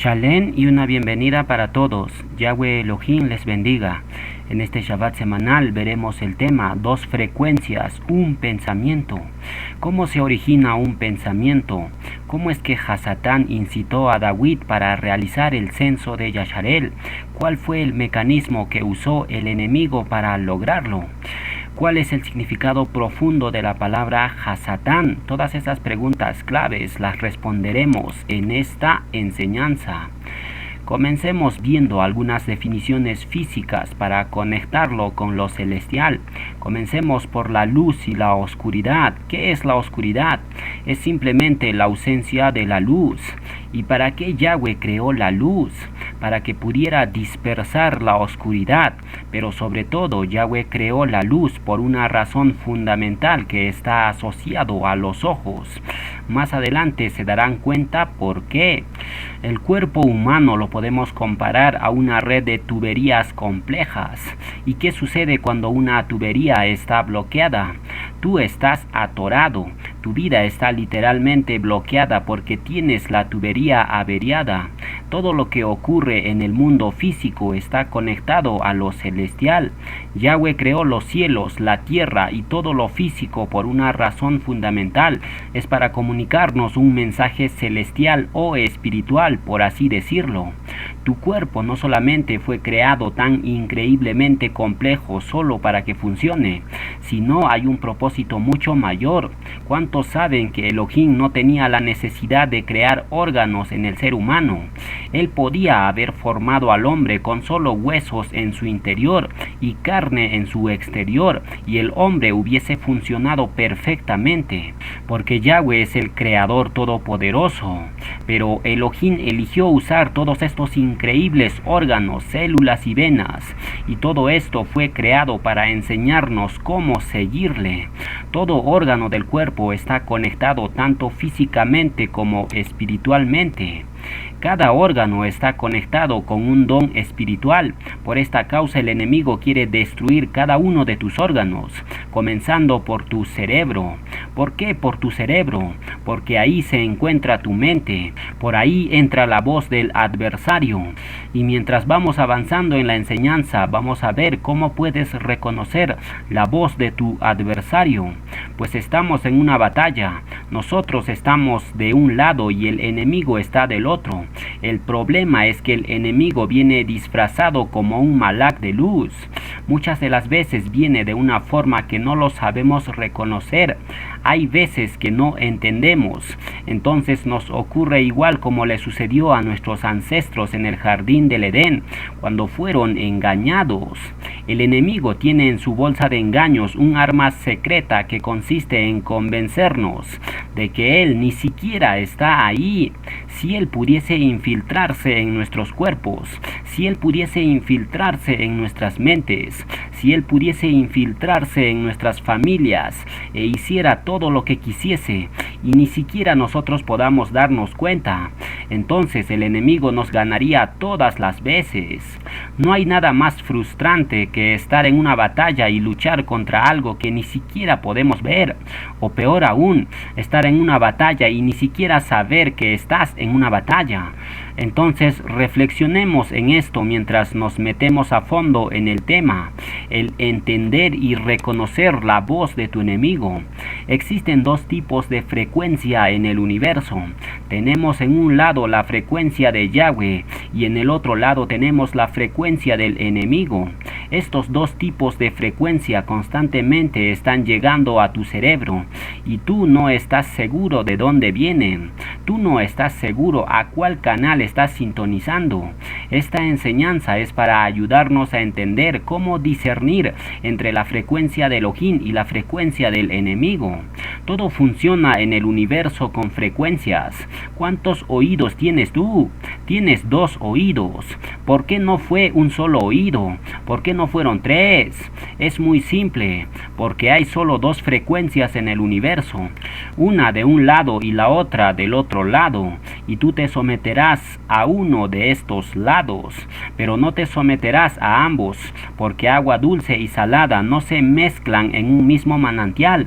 Shalom y una bienvenida para todos. Yahweh Elohim les bendiga. En este Shabbat semanal veremos el tema dos frecuencias, un pensamiento. ¿Cómo se origina un pensamiento? ¿Cómo es que Hasatán incitó a David para realizar el censo de Yasharel? ¿Cuál fue el mecanismo que usó el enemigo para lograrlo? ¿Cuál es el significado profundo de la palabra Hasatán? Todas esas preguntas claves las responderemos en esta enseñanza. Comencemos viendo algunas definiciones físicas para conectarlo con lo celestial. Comencemos por la luz y la oscuridad. ¿Qué es la oscuridad? Es simplemente la ausencia de la luz. ¿Y para qué Yahweh creó la luz? Para que pudiera dispersar la oscuridad. Pero sobre todo Yahweh creó la luz por una razón fundamental que está asociado a los ojos. Más adelante se darán cuenta por qué. El cuerpo humano lo podemos comparar a una red de tuberías complejas. ¿Y qué sucede cuando una tubería está bloqueada? Tú estás atorado. Tu vida está literalmente bloqueada porque tienes la tubería averiada. Todo lo que ocurre en el mundo físico está conectado a lo celestial. Yahweh creó los cielos, la tierra y todo lo físico por una razón fundamental. Es para comunicarnos un mensaje celestial o espiritual, por así decirlo. Tu cuerpo no solamente fue creado tan increíblemente complejo solo para que funcione, sino hay un propósito mucho mayor. ¿Cuántos saben que Elohim no tenía la necesidad de crear órganos en el ser humano? Él podía haber formado al hombre con solo huesos en su interior y carne en su exterior, y el hombre hubiese funcionado perfectamente, porque Yahweh es el creador todopoderoso. Pero Elohim eligió usar todos estos increíbles órganos, células y venas, y todo esto fue creado para enseñarnos cómo seguirle. Todo órgano del cuerpo está conectado tanto físicamente como espiritualmente. Cada órgano está conectado con un don espiritual. Por esta causa el enemigo quiere destruir cada uno de tus órganos, comenzando por tu cerebro. ¿Por qué por tu cerebro? Porque ahí se encuentra tu mente. Por ahí entra la voz del adversario. Y mientras vamos avanzando en la enseñanza, vamos a ver cómo puedes reconocer la voz de tu adversario. Pues estamos en una batalla. Nosotros estamos de un lado y el enemigo está del otro. El problema es que el enemigo viene disfrazado como un malak de luz. Muchas de las veces viene de una forma que no lo sabemos reconocer. Hay veces que no entendemos. Entonces nos ocurre igual como le sucedió a nuestros ancestros en el jardín del Edén, cuando fueron engañados. El enemigo tiene en su bolsa de engaños un arma secreta que consiste en convencernos de que él ni siquiera está ahí. Si él pudiese infiltrarse en nuestros cuerpos, si él pudiese infiltrarse en nuestras mentes, si él pudiese infiltrarse en nuestras familias e hiciera todo lo que quisiese y ni siquiera nosotros podamos darnos cuenta, entonces el enemigo nos ganaría todas las veces. No hay nada más frustrante que estar en una batalla y luchar contra algo que ni siquiera podemos ver, o peor aún, estar en una batalla y ni siquiera saber que estás en una batalla. Entonces reflexionemos en esto mientras nos metemos a fondo en el tema, el entender y reconocer la voz de tu enemigo. Existen dos tipos de frecuencia en el universo. Tenemos en un lado la frecuencia de Yahweh y en el otro lado tenemos la frecuencia del enemigo. Estos dos tipos de frecuencia constantemente están llegando a tu cerebro y tú no estás seguro de dónde vienen. Tú no estás seguro a cuál canal estás sintonizando. Esta enseñanza es para ayudarnos a entender cómo discernir entre la frecuencia de Elohim y la frecuencia del enemigo. Todo funciona en el universo con frecuencias. ¿Cuántos oídos tienes tú? Tienes 2 oídos. ¿Por qué no fue un solo oído? ¿Por qué no fueron 3? Es muy simple, porque hay solo 2 frecuencias en el universo, una de un lado y la otra del otro lado, y tú te someterás a uno de estos lados, pero no te someterás a ambos, porque agua dulce y salada no se mezclan en un mismo manantial.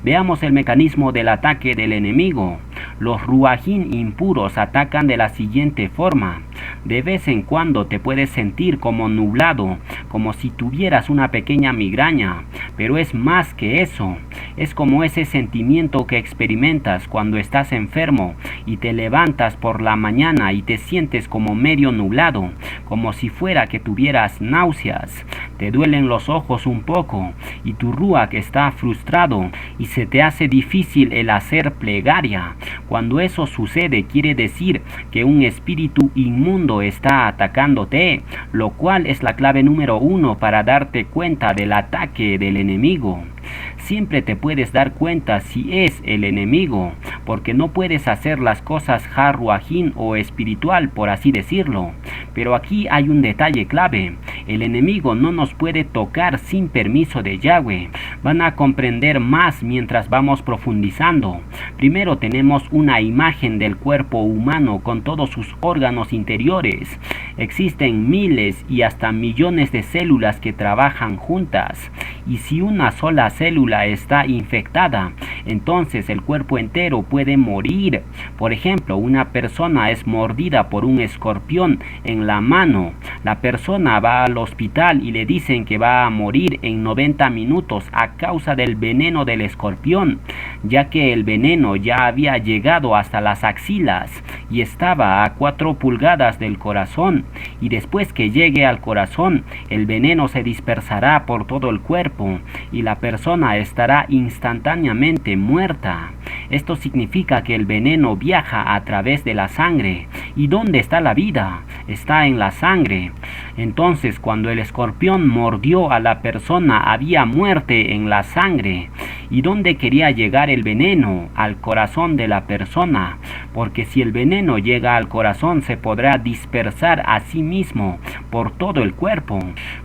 Veamos el mecanismo del ataque del enemigo. Los ruajín impuros atacan de la siguiente forma. De vez en cuando te puedes sentir como nublado, como si tuvieras una pequeña migraña, pero es más que eso. Es como ese sentimiento que experimentas cuando estás enfermo y te levantas por la mañana y te sientes como medio nublado, como si fuera que tuvieras náuseas. Te duelen los ojos un poco y tu ruach está frustrado y se te hace difícil el hacer plegaria. Cuando eso sucede quiere decir que un espíritu inmundo está atacándote, lo cual es la clave número 1 para darte cuenta del ataque del enemigo. Siempre te puedes dar cuenta si es el enemigo, porque no puedes hacer las cosas harruajín o espiritual, por así decirlo. Pero aquí hay un detalle clave. El enemigo no nos puede tocar sin permiso de Yahweh. Van a comprender más mientras vamos profundizando. Primero tenemos una imagen del cuerpo humano con todos sus órganos interiores. Existen miles y hasta millones de células que trabajan juntas. Y si una sola célula está infectada, entonces el cuerpo entero puede morir. Por ejemplo, una persona es mordida por un escorpión en la mano. La persona va al hospital y le dicen que va a morir en 90 minutos a causa del veneno del escorpión, ya que el veneno ya había llegado hasta las axilas y estaba a 4 pulgadas del corazón, y después que llegue al corazón, el veneno se dispersará por todo el cuerpo y la persona estará instantáneamente muerta. Esto significa que el veneno viaja a través de la sangre. ¿Y dónde está la vida? Está en la sangre. Entonces, cuando el escorpión mordió a la persona, había muerte en la sangre. ¿Y dónde quería llegar el veneno? Al corazón de la persona. Porque si el veneno llega al corazón, se podrá dispersar a sí mismo por todo el cuerpo.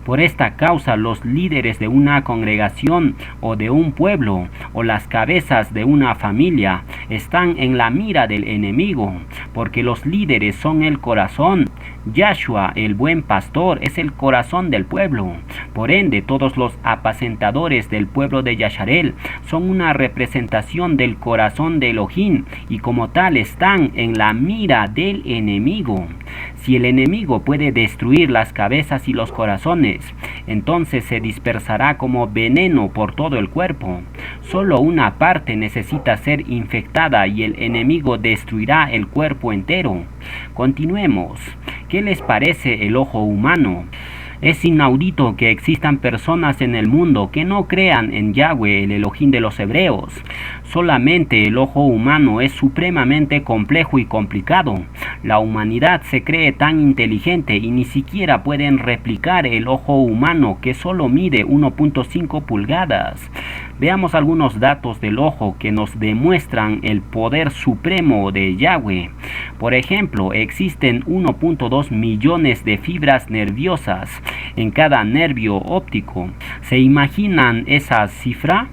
Por esta causa, los líderes de una congregación o de un pueblo o las cabezas de una familia están en la mira del enemigo, porque los líderes son el corazón. Yahshua, el buen pastor, es el corazón del pueblo. Por ende, todos los apacentadores del pueblo de Yasharel son una representación del corazón de Elohim y como tal están en la mira del enemigo. Si el enemigo puede destruir las cabezas y los corazones, entonces se dispersará como veneno por todo el cuerpo. Solo una parte necesita ser infectada y el enemigo destruirá el cuerpo entero. Continuemos. ¿Qué les parece el ojo humano? Es inaudito que existan personas en el mundo que no crean en Yahweh, el Elohim de los hebreos. Solamente el ojo humano es supremamente complejo y complicado. La humanidad se cree tan inteligente y ni siquiera pueden replicar el ojo humano, que solo mide 1.5 pulgadas. Veamos algunos datos del ojo que nos demuestran el poder supremo de Yahweh. Por ejemplo, existen 1.2 millones de fibras nerviosas en cada nervio óptico. ¿Se imaginan esa cifra?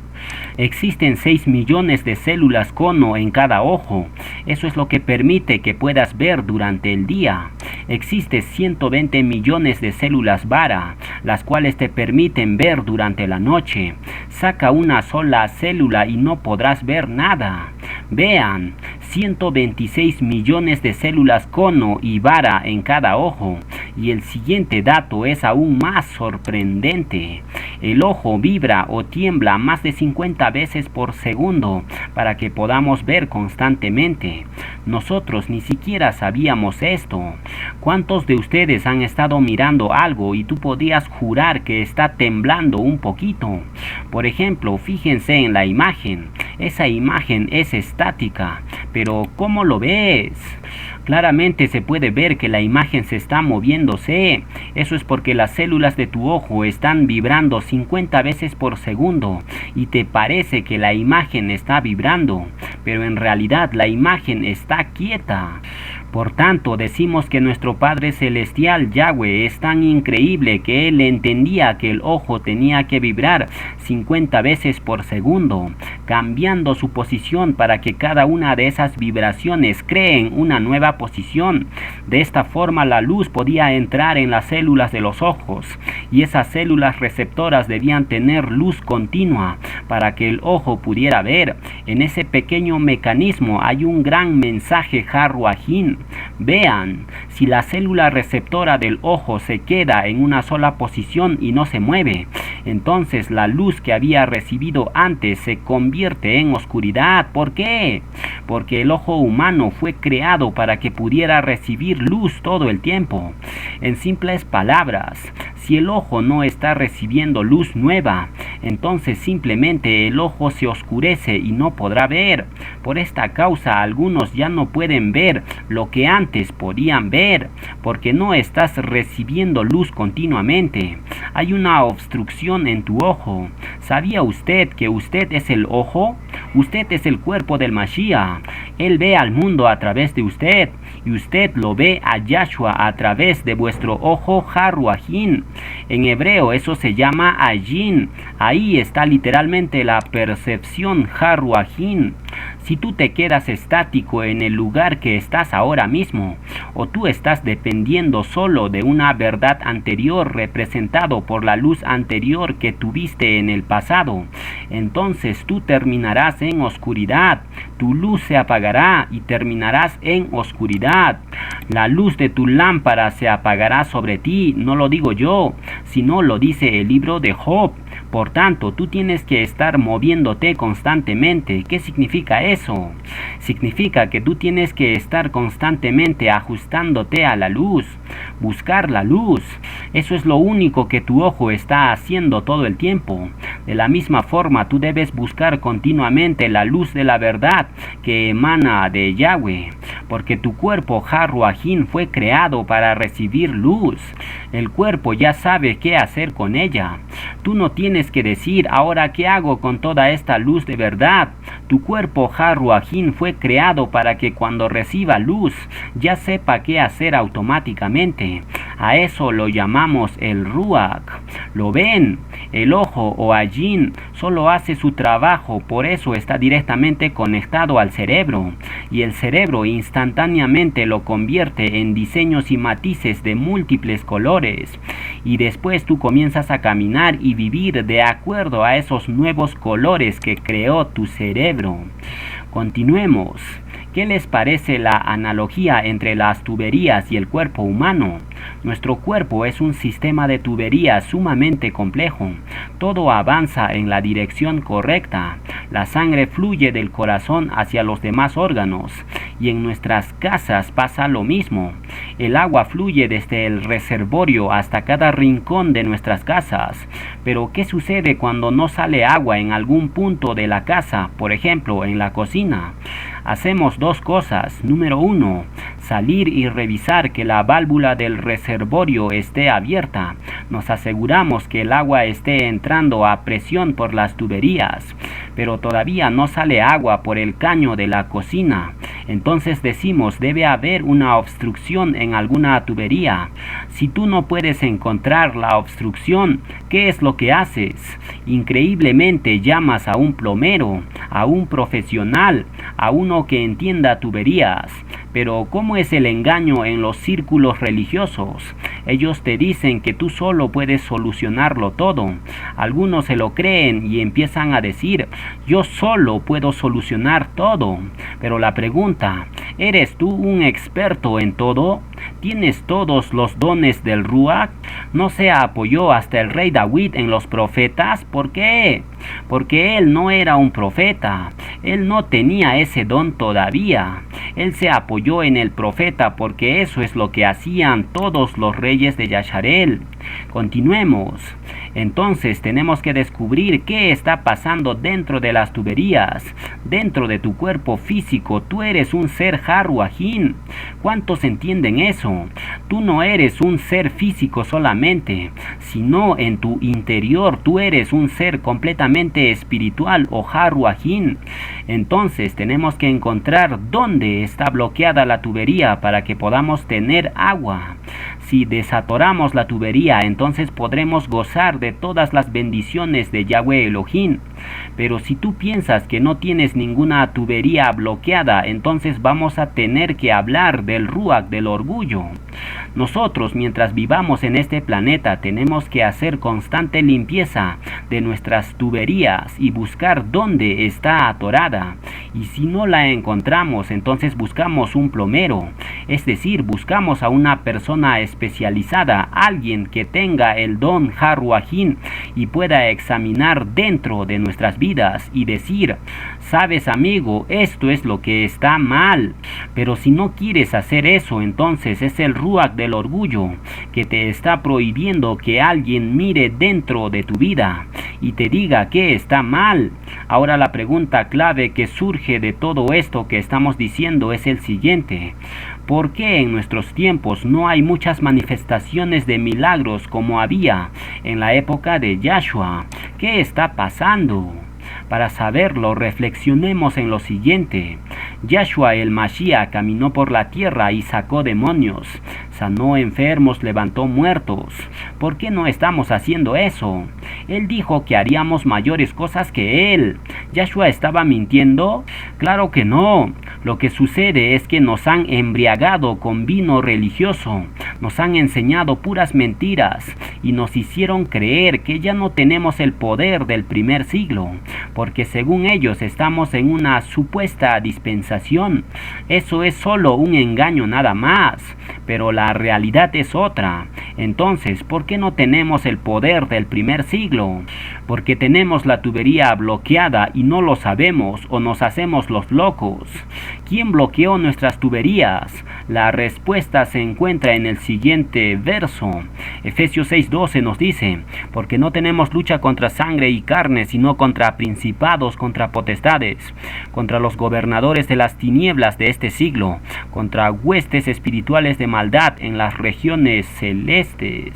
Existen 6 millones de células cono en cada ojo. Eso es lo que permite que puedas ver durante el día. Existe 120 millones de células vara, las cuales te permiten ver durante la noche. Saca una sola célula y no podrás ver nada. Vean, 126 millones de células cono y vara en cada ojo. Y el siguiente dato es aún más sorprendente. El ojo vibra o tiembla más de 50 veces por segundo para que podamos ver constantemente. Nosotros ni siquiera sabíamos esto. ¿Cuántos de ustedes han estado mirando algo y tú podías jurar que está temblando un poquito? Por ejemplo, fíjense en la imagen. Esa imagen es estática, pero ¿cómo lo ves? Claramente se puede ver que la imagen se está moviéndose. Eso es porque las células de tu ojo están vibrando 50 veces por segundo y te parece que la imagen está vibrando, pero en realidad la imagen está quieta. Por tanto, decimos que nuestro Padre Celestial, Yahweh, es tan increíble que Él entendía que el ojo tenía que vibrar 50 veces por segundo, cambiando su posición para que cada una de esas vibraciones creen una nueva posición. De esta forma la luz podía entrar en las células de los ojos, y esas células receptoras debían tener luz continua para que el ojo pudiera ver. En ese pequeño mecanismo hay un gran mensaje Harruajín. Vean, si la célula receptora del ojo se queda en una sola posición y no se mueve, entonces la luz que había recibido antes se convierte en oscuridad. ¿Por qué? Porque el ojo humano fue creado para que pudiera recibir luz todo el tiempo. En simples palabras, si el ojo no está recibiendo luz nueva, entonces simplemente el ojo se oscurece y no podrá ver. Por esta causa algunos ya no pueden ver lo que antes podían ver, porque no estás recibiendo luz continuamente. Hay una obstrucción en tu ojo. ¿Sabía usted que usted es el ojo? Usted es el cuerpo del Mashiach. Él ve al mundo a través de usted, y usted lo ve a Yahshua a través de vuestro ojo Harruajín. En hebreo eso se llama Ayin. Ahí está literalmente la percepción Harruajín. Si tú te quedas estático en el lugar que estás ahora mismo, o tú estás dependiendo solo de una verdad anterior representado por la luz anterior que tuviste en el pasado, entonces tú terminarás en oscuridad. Tu luz se apagará y terminarás en oscuridad. La luz de tu lámpara se apagará sobre ti. No lo digo yo, sino lo dice el libro de Job. Por tanto, tú tienes que estar moviéndote constantemente. ¿Qué significa eso? Significa que tú tienes que estar constantemente ajustándote a la luz, buscar la luz. Eso es lo único que tu ojo está haciendo todo el tiempo. De la misma forma, tú debes buscar continuamente la luz de la verdad que emana de Yahweh, porque tu cuerpo Harruajín fue creado para recibir luz. El cuerpo ya sabe qué hacer con ella. Tú no tienes que decir, ahora qué hago con toda esta luz de verdad. Tu cuerpo Harruajín fue creado para que cuando reciba luz ya sepa qué hacer automáticamente. A eso lo llamamos el Ruach. ¿Lo ven? El ojo o Ayin solo hace su trabajo, por eso está directamente conectado al cerebro, y el cerebro instantáneamente lo convierte en diseños y matices de múltiples colores, y después tú comienzas a caminar y vivir de acuerdo a esos nuevos colores que creó tu cerebro. Continuemos. ¿Qué les parece la analogía entre las tuberías y el cuerpo humano? Nuestro cuerpo es un sistema de tuberías sumamente complejo. Todo avanza en la dirección correcta. La sangre fluye del corazón hacia los demás órganos, y en nuestras casas pasa lo mismo. El agua fluye desde el reservorio hasta cada rincón de nuestras casas. Pero ¿qué sucede cuando no sale agua en algún punto de la casa, por ejemplo, en la cocina? Hacemos dos cosas. Número 1, salir y revisar que la válvula del reservorio esté abierta. Nos aseguramos que el agua esté entrando a presión por las tuberías, pero todavía no sale agua por el caño de la cocina. Entonces decimos, debe haber una obstrucción en alguna tubería. Si tú no puedes encontrar la obstrucción, ¿qué es lo que haces? Increíblemente llamas a un plomero, a un profesional, a uno que entienda tuberías. Pero ¿cómo es el engaño en los círculos religiosos? Ellos te dicen que tú solo puedes solucionarlo todo. Algunos se lo creen y empiezan a decir, yo solo puedo solucionar todo. Pero la pregunta, ¿eres tú un experto en todo? ¿Tienes todos los dones del Ruach? ¿No se apoyó hasta el rey David en los profetas? ¿Por qué? Porque él no era un profeta. Él no tenía ese don todavía. Él se apoyó en el profeta porque eso es lo que hacían todos los reyes de Yasharel. Continuemos. Entonces tenemos que descubrir qué está pasando dentro de las tuberías. Dentro de tu cuerpo físico, tú eres un ser Harruajín. ¿Cuántos entienden eso? Tú no eres un ser físico solamente, sino en tu interior tú eres un ser completamente espiritual o Harruajín. Entonces tenemos que encontrar dónde está bloqueada la tubería para que podamos tener agua. Si desatoramos la tubería, entonces podremos gozar de todas las bendiciones de Yahweh Elohim. Pero si tú piensas que no tienes ninguna tubería bloqueada, entonces vamos a tener que hablar del ruach, del orgullo. Nosotros, mientras vivamos en este planeta, tenemos que hacer constante limpieza de nuestras tuberías y buscar dónde está atorada. Y si no la encontramos, entonces buscamos un plomero, es decir, buscamos a una persona especializada, alguien que tenga el don Haruajín y pueda examinar dentro de nuestras vidas y decir: sabes, amigo, esto es lo que está mal. Pero si no quieres hacer eso, entonces es el ruach del orgullo que te está prohibiendo que alguien mire dentro de tu vida y te diga que está mal. Ahora la pregunta clave que surge de todo esto que estamos diciendo es el siguiente: ¿por qué en nuestros tiempos no hay muchas manifestaciones de milagros como había en la época de Yahshua? ¿Qué está pasando? Para saberlo, reflexionemos en lo siguiente. Yahshua el Mashiach caminó por la tierra y sacó demonios, sanó enfermos, levantó muertos. ¿Por qué no estamos haciendo eso? Él dijo que haríamos mayores cosas que él. ¿Yahshua estaba mintiendo? Claro que no. Lo que sucede es que nos han embriagado con vino religioso, nos han enseñado puras mentiras y nos hicieron creer que ya no tenemos el poder del primer siglo, porque según ellos estamos en una supuesta dispensación. Eso es solo un engaño nada más, pero la realidad es otra. Entonces, ¿por qué no tenemos el poder del primer siglo? Porque tenemos la tubería bloqueada y no lo sabemos, o nos hacemos los locos. ¿Quién bloqueó nuestras tuberías? La respuesta se encuentra en el siguiente verso. Efesios 6:12 nos dice: porque no tenemos lucha contra sangre y carne, sino contra principados, contra potestades, contra los gobernadores de las tinieblas de este siglo, contra huestes espirituales de maldad en las regiones celestes.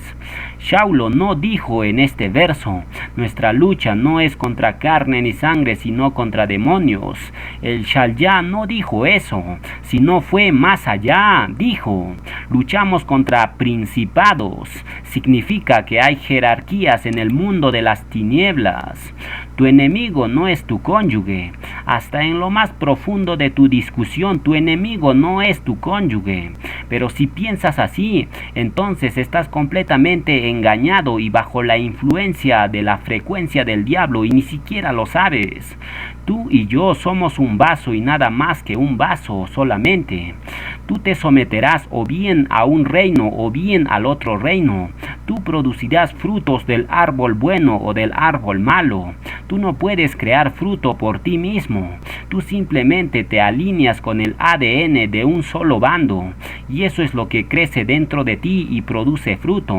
Shaulo no dijo en este verso: nuestra lucha no es contra carne ni sangre, sino contra demonios. El Shalya no dijo eso, sino fue más allá. Dijo: luchamos contra principados. Significa que hay jerarquías en el mundo de las tinieblas. Tu enemigo no es tu cónyuge. Hasta en lo más profundo de tu discusión, tu enemigo no es tu cónyuge. Pero si piensas así, entonces estás completamente engañado y bajo la influencia de la frecuencia del diablo y ni siquiera lo sabes. Tú y yo somos un vaso y nada más que un vaso solamente. Tú te someterás o bien a un reino o bien al otro reino. Tú producirás frutos del árbol bueno o del árbol malo. Tú no puedes crear fruto por ti mismo. Tú simplemente te alineas con el ADN de un solo bando. Y eso es lo que crece dentro de ti y produce fruto.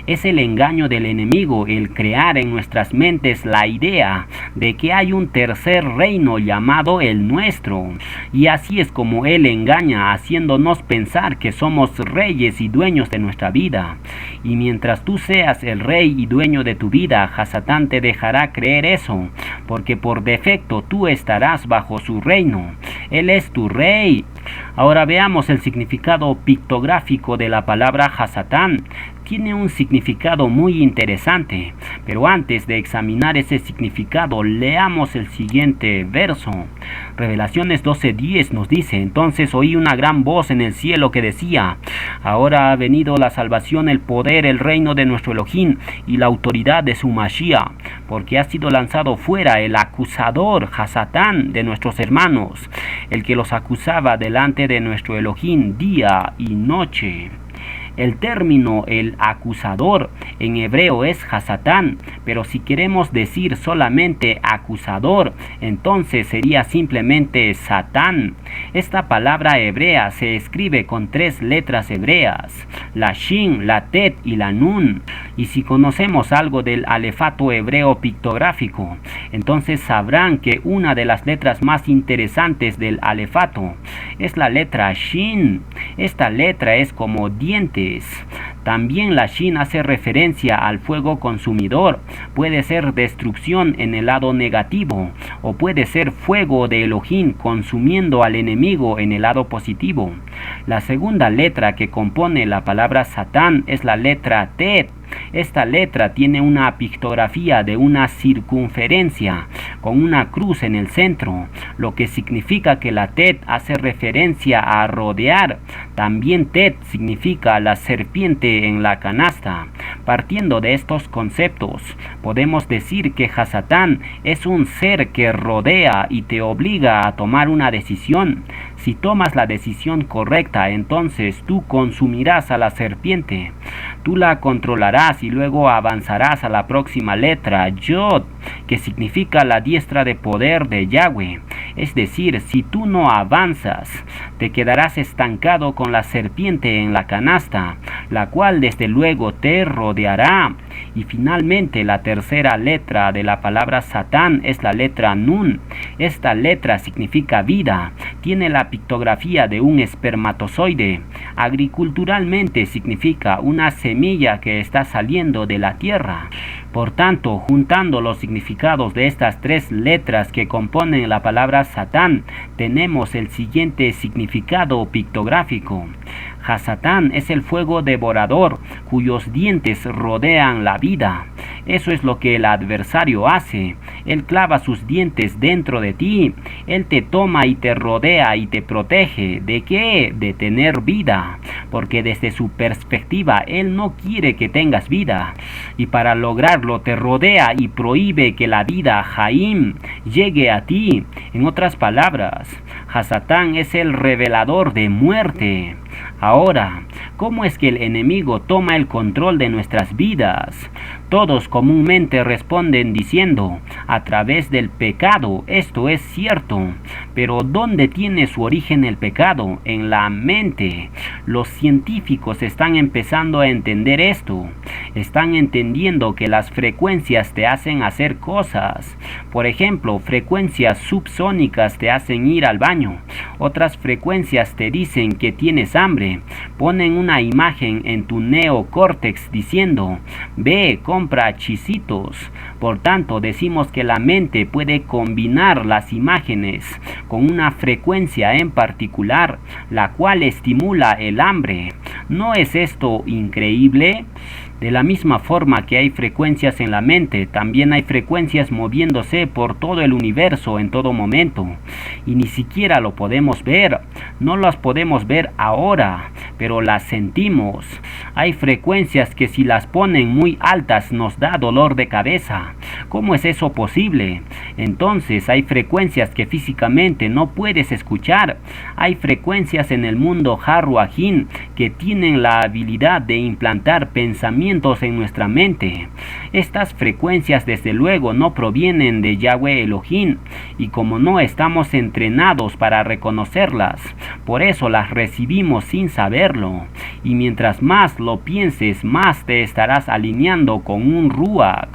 Es el engaño del enemigo el crear en nuestras mentes la idea de que hay un tercer reino llamado el nuestro. Y así es como él engaña, haciéndonos pensar que somos reyes y dueños de nuestra vida. Y mientras tú seas el rey y dueño de tu vida, Hasatán te dejará creer eso, porque por defecto tú estarás bajo su reino. Él es tu rey. Ahora veamos el significado pictográfico de la palabra Hasatán. Tiene un significado muy interesante, pero antes de examinar ese significado, leamos el siguiente verso. Revelaciones 12:10 nos dice: entonces oí una gran voz en el cielo que decía: ahora ha venido la salvación, el poder, el reino de nuestro Elohim y la autoridad de su Mashiach, porque ha sido lanzado fuera el acusador Hasatán de nuestros hermanos, el que los acusaba delante de nuestro Elohim día y noche. El término el acusador en hebreo es Hasatán, pero si queremos decir solamente acusador, entonces sería simplemente Satán. Esta palabra hebrea se escribe con 3 letras hebreas, la Shin, la Tet y la Nun. Y si conocemos algo del alefato hebreo pictográfico, entonces sabrán que una de las letras más interesantes del alefato es la letra Shin. Esta letra es como dientes. También la Shin hace referencia al fuego consumidor. Puede ser destrucción en el lado negativo, o puede ser fuego de Elohim consumiendo al enemigo en el lado positivo. La segunda letra que compone la palabra Satán es la letra Tet. Esta letra tiene una pictografía de una circunferencia con una cruz en el centro, lo que significa que la Tet hace referencia a rodear. También Tet significa la serpiente en la canasta. Partiendo de estos conceptos, podemos decir que Hasatán es un ser que rodea y te obliga a tomar una decisión. Si tomas la decisión correcta, entonces tú consumirás a la serpiente. Tú la controlarás y luego avanzarás a la próxima letra, Yod, que significa la diestra de poder de Yahweh. Es decir, si tú no avanzas, te quedarás estancado con la serpiente en la canasta, la cual desde luego te rodeará. Y finalmente la tercera letra de la palabra Satán es la letra Nun. Esta letra significa vida. Tiene la pictografía de un espermatozoide. Agriculturalmente significa una semilla que está saliendo de la tierra. Por tanto, juntando los significados de estas tres letras que componen la palabra Satán, tenemos el siguiente significado pictográfico. Hasatán es el fuego devorador cuyos dientes rodean la vida. Eso es lo que el adversario hace. Él clava sus dientes dentro de ti. Él te toma y te rodea y te protege. ¿De qué? De tener vida. Porque desde su perspectiva, Él no quiere que tengas vida. Y para lograrlo te rodea y prohíbe que la vida, Jaim, llegue a ti. En otras palabras, Hasatán es el revelador de muerte. Ahora, ¿cómo es que el enemigo toma el control de nuestras vidas? Todos comúnmente responden diciendo, a través del pecado. Esto es cierto. Pero ¿dónde tiene su origen el pecado? En la mente. Los científicos están empezando a entender esto. Están entendiendo que las frecuencias te hacen hacer cosas. Por ejemplo, frecuencias subsónicas te hacen ir al baño. Otras frecuencias te dicen que tienes hambre. Ponen una imagen en tu neocórtex diciendo, ve, compra chisitos. Por tanto, decimos que la mente puede combinar las imágenes con una frecuencia en particular, la cual estimula el hambre. ¿No es esto increíble? De la misma forma que hay frecuencias en la mente, también hay frecuencias moviéndose por todo el universo en todo momento. Y ni siquiera lo podemos ver. No las podemos ver ahora, pero las sentimos. Hay frecuencias que si las ponen muy altas nos da dolor de cabeza. ¿Cómo es eso posible? Entonces hay frecuencias que físicamente no puedes escuchar. Hay frecuencias en el mundo Harruajín que tienen la habilidad de implantar pensamientos en nuestra mente. Estas frecuencias desde luego no provienen de Yahweh Elohim, y como no estamos entrenados para reconocerlas, por eso las recibimos sin saberlo. Y mientras más lo pienses, más te estarás alineando con un Ruach.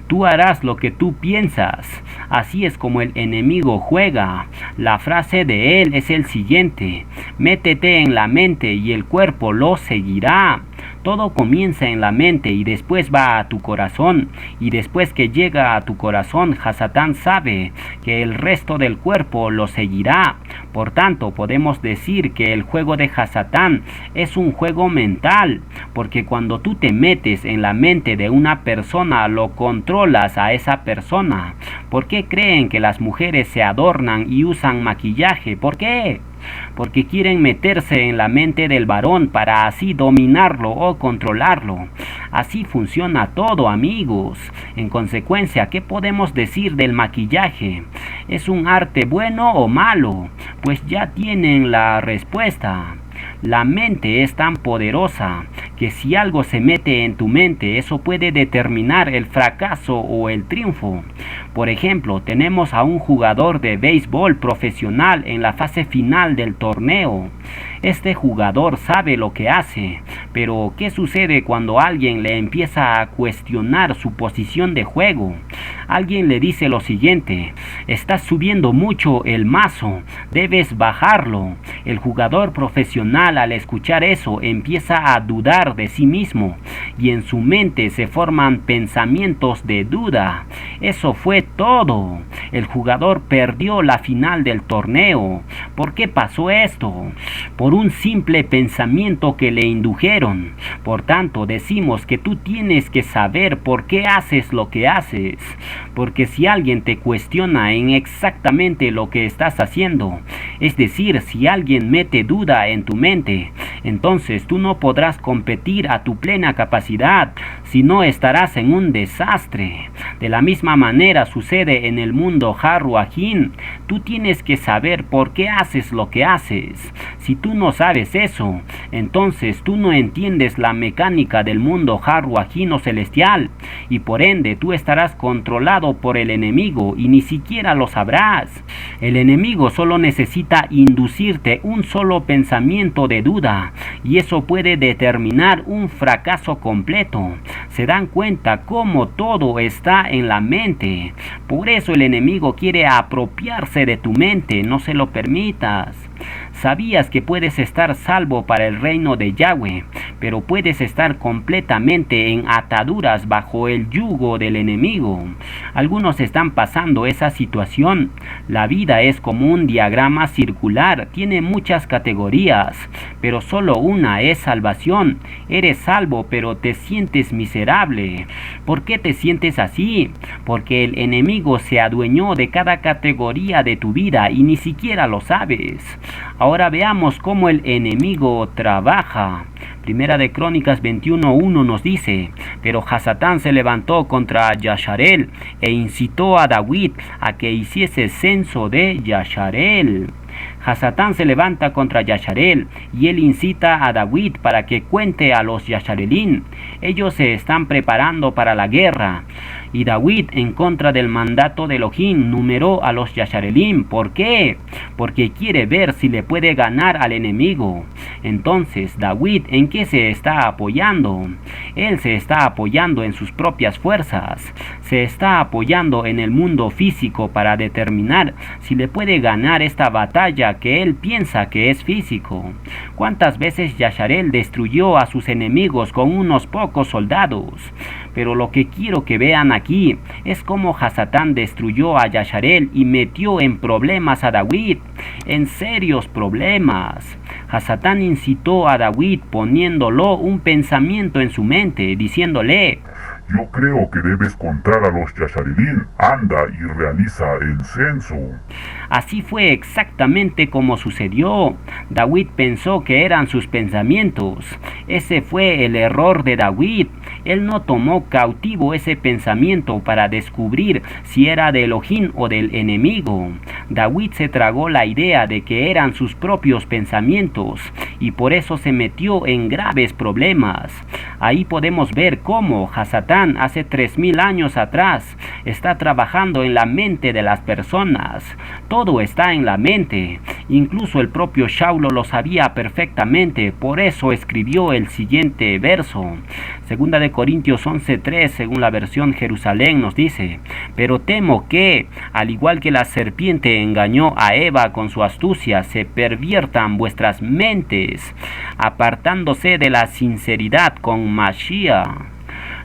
Tú harás lo que tú piensas. Así es como el enemigo juega. La frase de él es el siguiente: métete en la mente y el cuerpo lo seguirá. Todo comienza en la mente y después va a tu corazón. Y después que llega a tu corazón, Hasatán sabe que el resto del cuerpo lo seguirá. Por tanto, podemos decir que el juego de Hasatán es un juego mental, porque cuando tú te metes en la mente de una persona, lo controlas a esa persona. ¿Por qué creen que las mujeres se adornan y usan maquillaje? ¿Por qué? Porque quieren meterse en la mente del varón para así dominarlo o controlarlo. Así funciona todo, amigos. En consecuencia, ¿qué podemos decir del maquillaje? ¿Es un arte bueno o malo? Pues ya tienen la respuesta. La mente es tan poderosa que si algo se mete en tu mente, eso puede determinar el fracaso o el triunfo. Por ejemplo, tenemos a un jugador de béisbol profesional en la fase final del torneo. Este jugador sabe lo que hace, pero ¿qué sucede cuando alguien le empieza a cuestionar su posición de juego? Alguien le dice lo siguiente: estás subiendo mucho el mazo, debes bajarlo. El jugador profesional, al escuchar eso, empieza a dudar de sí mismo y en su mente se forman pensamientos de duda. Eso fue fue todo. El jugador perdió la final del torneo. ¿Por qué pasó esto? Por un simple pensamiento que le indujeron. Por tanto, decimos que tú tienes que saber por qué haces lo que haces. Porque si alguien te cuestiona en exactamente lo que estás haciendo, es decir, si alguien mete duda en tu mente, entonces tú no podrás competir a tu plena capacidad, sino estarás en un desastre. De la misma manera sucede en el mundo Harruajin. Tú tienes que saber por qué haces lo que haces. Si tú no sabes eso, entonces tú no entiendes la mecánica del mundo Harruajin o celestial, y por ende tú estarás controlado por el enemigo y ni siquiera lo sabrás. El enemigo solo necesita inducirte un solo pensamiento de duda, y eso puede determinar un fracaso completo. Se dan cuenta cómo todo está en la mente. Por eso el enemigo quiere apropiarse de tu mente. No se lo permitas. ¿Sabías que puedes estar salvo para el reino de Yahweh, pero puedes estar completamente en ataduras bajo el yugo del enemigo? Algunos están pasando esa situación. La vida es como un diagrama circular, tiene muchas categorías, pero solo una es salvación. Eres salvo, pero te sientes miserable. ¿Por qué te sientes así? Porque el enemigo se adueñó de cada categoría de tu vida y ni siquiera lo sabes. Ahora veamos cómo el enemigo trabaja. Primera de Crónicas 21:1 nos dice: pero Hasatán se levantó contra Yasharel e incitó a David a que hiciese censo de Yasharel. Hasatán se levanta contra Yasharel y él incita a David para que cuente a los Yasharelín. Ellos se están preparando para la guerra. Y David, en contra del mandato de Elohim, numeró a los Yasharelín. ¿Por qué? Porque quiere ver si le puede ganar al enemigo. Entonces, David, ¿en qué se está apoyando? Él se está apoyando en sus propias fuerzas. Se está apoyando en el mundo físico para determinar si le puede ganar esta batalla que él piensa que es físico. ¿Cuántas veces Yasharel destruyó a sus enemigos con unos pocos soldados? Pero lo que quiero que vean aquí es cómo Hasatán destruyó a Yasharel y metió en problemas a David, en serios problemas. Hasatán incitó a David poniéndolo un pensamiento en su mente, diciéndole: yo creo que debes contar a los Yasharelín. Anda y realiza el censo. Así fue exactamente como sucedió. David pensó que eran sus pensamientos. Ese fue el error de David. Él no tomó cautivo ese pensamiento para descubrir si era de Elohim o del enemigo. David se tragó la idea de que eran sus propios pensamientos y por eso se metió en graves problemas. Ahí podemos ver cómo Hasatán hace 3000 años atrás está trabajando en la mente de las personas. Todo está en la mente. Incluso el propio Shaulo lo sabía perfectamente, por eso escribió el siguiente verso. Segunda de Corintios 11:3, según la versión Jerusalén, nos dice: pero temo que, al igual que la serpiente engañó a Eva con su astucia, se perviertan vuestras mentes, apartándose de la sinceridad con Mashiach.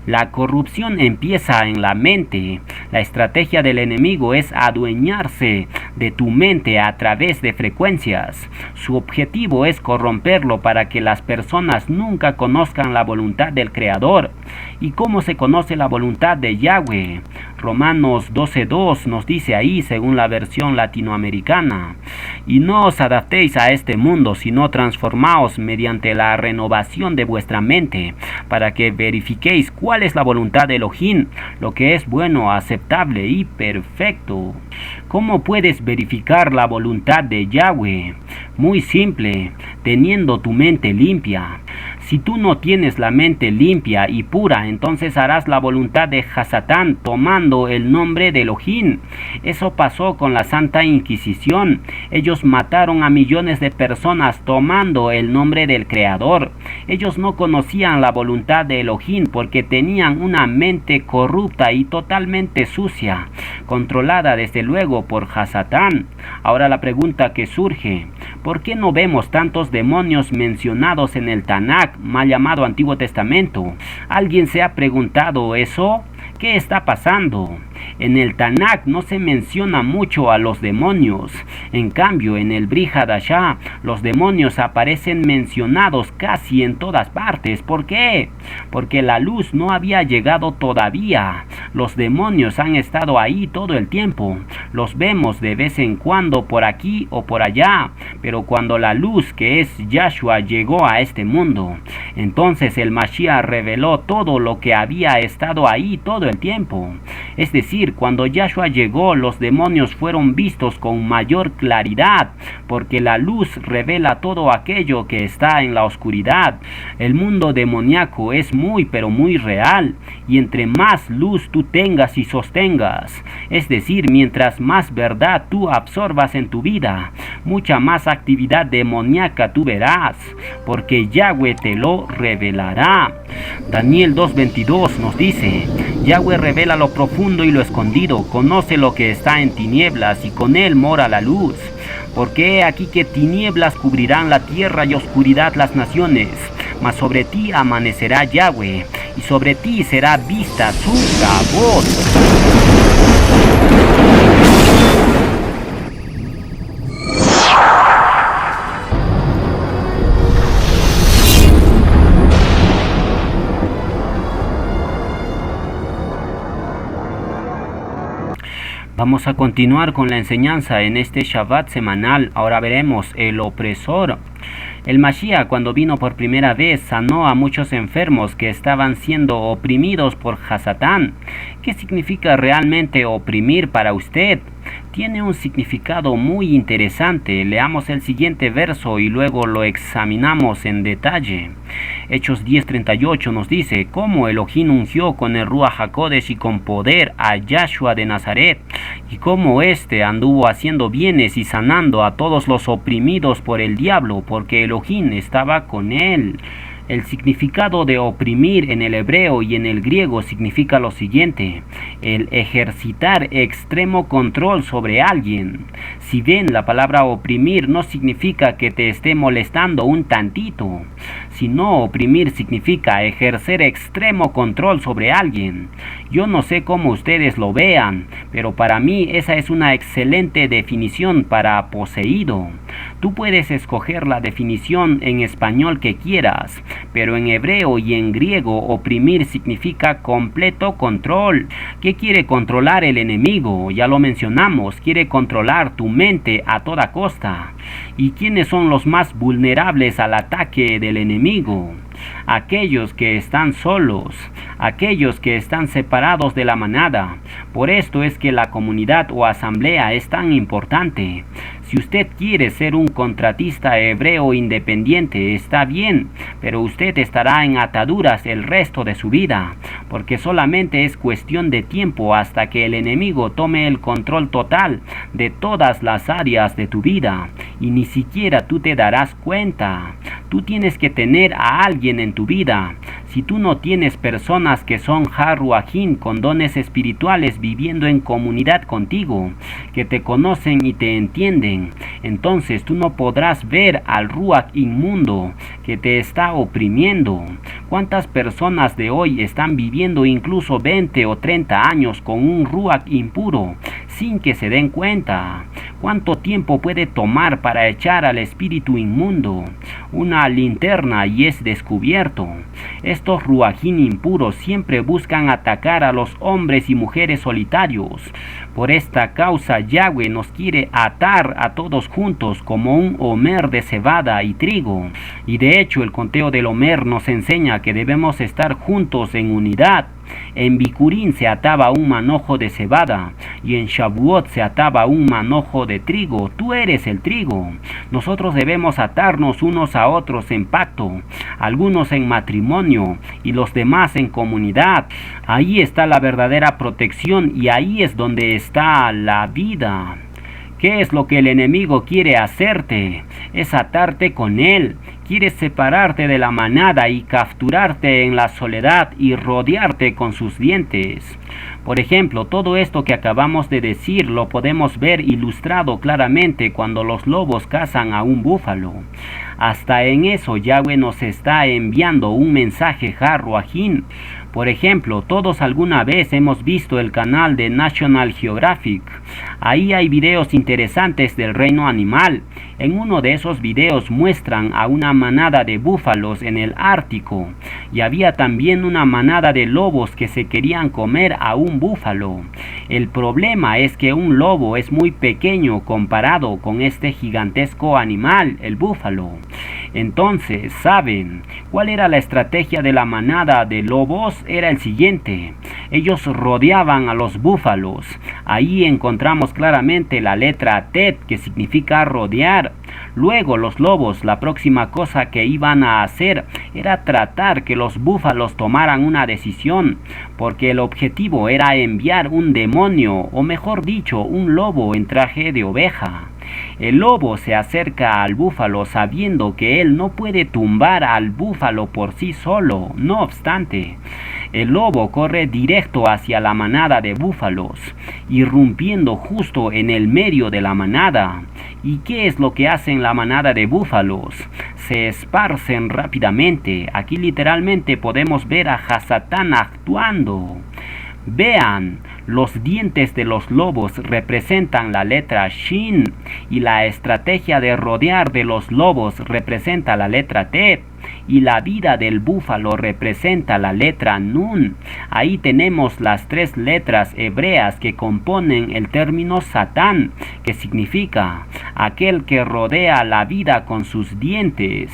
La corrupción empieza en la mente. La estrategia del enemigo es adueñarse de tu mente a través de frecuencias. Su objetivo es corromperlo para que las personas nunca conozcan la voluntad del Creador. ¿Y cómo se conoce la voluntad de Yahweh? Romanos 12:2 nos dice ahí, según la versión latinoamericana: y no os adaptéis a este mundo, sino transformaos mediante la renovación de vuestra mente, para que verifiquéis cuál es la voluntad de Elohim, lo que es bueno, aceptable y perfecto. ¿Cómo puedes verificar la voluntad de Yahweh? Muy simple, teniendo tu mente limpia. Si tú no tienes la mente limpia y pura, entonces harás la voluntad de Hasatán tomando el nombre de Elohim. Eso pasó con la Santa Inquisición. Ellos mataron a millones de personas tomando el nombre del Creador. Ellos no conocían la voluntad de Elohim porque tenían una mente corrupta y totalmente sucia, controlada desde luego por Hasatán. Ahora la pregunta que surge: ¿por qué no vemos tantos demonios mencionados en el Tanakh, mal llamado Antiguo Testamento? ¿Alguien se ha preguntado eso? ¿Qué está pasando? En el Tanakh no se menciona mucho a los demonios. En cambio, en el Brit Hadashah, los demonios aparecen mencionados casi en todas partes. ¿Por qué? Porque la luz no había llegado todavía. Los demonios han estado ahí todo el tiempo. Los vemos de vez en cuando por aquí o por allá. Pero cuando la luz, que es Yahshua, llegó a este mundo, entonces el Mashiach reveló todo lo que había estado ahí todo el tiempo. Es decir, cuando Yahshua llegó, los demonios fueron vistos con mayor claridad, porque la luz revela todo aquello que está en la oscuridad. El mundo demoníaco es muy pero muy real, y entre más luz tú tengas y sostengas, es decir, mientras más verdad tú absorbas en tu vida, mucha más actividad demoníaca tú verás, porque Yahweh te lo revelará. Daniel 2:22 nos dice: Yahweh revela lo profundo y lo escondido, conoce lo que está en tinieblas y con él mora la luz. Porque he aquí que tinieblas cubrirán la tierra y oscuridad las naciones, mas sobre ti amanecerá Yahweh, y sobre ti será vista su voz. Vamos a continuar con la enseñanza en este Shabbat semanal. Ahora veremos el opresor. El Mashiach, cuando vino por primera vez, sanó a muchos enfermos que estaban siendo oprimidos por Hasatán. ¿Qué significa realmente oprimir para usted? Tiene un significado muy interesante. Leamos el siguiente verso y luego lo examinamos en detalle. Hechos 10:38 nos dice: cómo Elohim ungió con el Ruach HaKodesh y con poder a Yahshua de Nazaret, y cómo éste anduvo haciendo bienes y sanando a todos los oprimidos por el diablo, porque Elohim estaba con él. El significado de oprimir en el hebreo y en el griego significa lo siguiente: el ejercitar extremo control sobre alguien. Si ven, la palabra oprimir no significa que te esté molestando un tantito, sino oprimir significa ejercer extremo control sobre alguien. Yo no sé cómo ustedes lo vean, pero para mí esa es una excelente definición para poseído. Tú puedes escoger la definición en español que quieras, pero en hebreo y en griego oprimir significa completo control. ¿Qué quiere controlar el enemigo? Ya lo mencionamos, quiere controlar tu mente a toda costa. ¿Y quiénes son los más vulnerables al ataque del enemigo? Aquellos que están solos, aquellos que están separados de la manada. Por esto es que la comunidad o asamblea es tan importante. Si usted quiere ser un contratista hebreo independiente, está bien, pero usted estará en ataduras el resto de su vida, porque solamente es cuestión de tiempo hasta que el enemigo tome el control total de todas las áreas de tu vida, y ni siquiera tú te darás cuenta. Tú tienes que tener a alguien en tu vida. Si tú no tienes personas que son Haruajim con dones espirituales viviendo en comunidad contigo, que te conocen y te entienden, entonces tú no podrás ver al Ruach inmundo que te está oprimiendo. ¿Cuántas personas de hoy están viviendo incluso 20 o 30 años con un Ruach impuro sin que se den cuenta? ¿Cuánto tiempo puede tomar para echar al espíritu inmundo una linterna y es descubierto? Estos ruajim impuros siempre buscan atacar a los hombres y mujeres solitarios. Por esta causa Yahweh nos quiere atar a todos juntos como un homer de cebada y trigo. Y de hecho el conteo del homer nos enseña que debemos estar juntos en unidad. En Bikurín se ataba un manojo de cebada y en Shavuot se ataba un manojo de trigo. Tú eres el trigo. Nosotros debemos atarnos unos a otros en pacto, algunos en matrimonio y los demás en comunidad. Ahí está la verdadera protección y ahí es donde está la vida. ¿Qué es lo que el enemigo quiere hacerte? Es atarte con él. Quiere separarte de la manada y capturarte en la soledad y rodearte con sus dientes. Por ejemplo, todo esto que acabamos de decir lo podemos ver ilustrado claramente cuando los lobos cazan a un búfalo. Hasta en eso Yahweh nos está enviando un mensaje Haruajim. Por ejemplo, todos alguna vez hemos visto el canal de National Geographic. Ahí hay videos interesantes del reino animal. En uno de esos videos muestran a una manada de búfalos en el Ártico, y había también una manada de lobos que se querían comer a un búfalo. El problema es que un lobo es muy pequeño comparado con este gigantesco animal, el búfalo. Entonces, ¿saben cuál era la estrategia de la manada de lobos? Era el siguiente: ellos rodeaban a los búfalos. Ahí encontramos claramente la letra Tet, que significa rodear. Luego los lobos, la próxima cosa que iban a hacer era tratar que los búfalos tomaran una decisión, porque el objetivo era enviar un demonio, o mejor dicho, un lobo en traje de oveja. El lobo se acerca al búfalo sabiendo que él no puede tumbar al búfalo por sí solo. No obstante, el lobo corre directo hacia la manada de búfalos, irrumpiendo justo en el medio de la manada. ¿Y qué es lo que hacen la manada de búfalos? Se esparcen rápidamente. Aquí literalmente podemos ver a Hasatán actuando. Vean, los dientes de los lobos representan la letra Shin, y la estrategia de rodear de los lobos representa la letra Tet, y la vida del búfalo representa la letra Nun. Ahí tenemos las tres letras hebreas que componen el término Satán, que significa aquel que rodea la vida con sus dientes.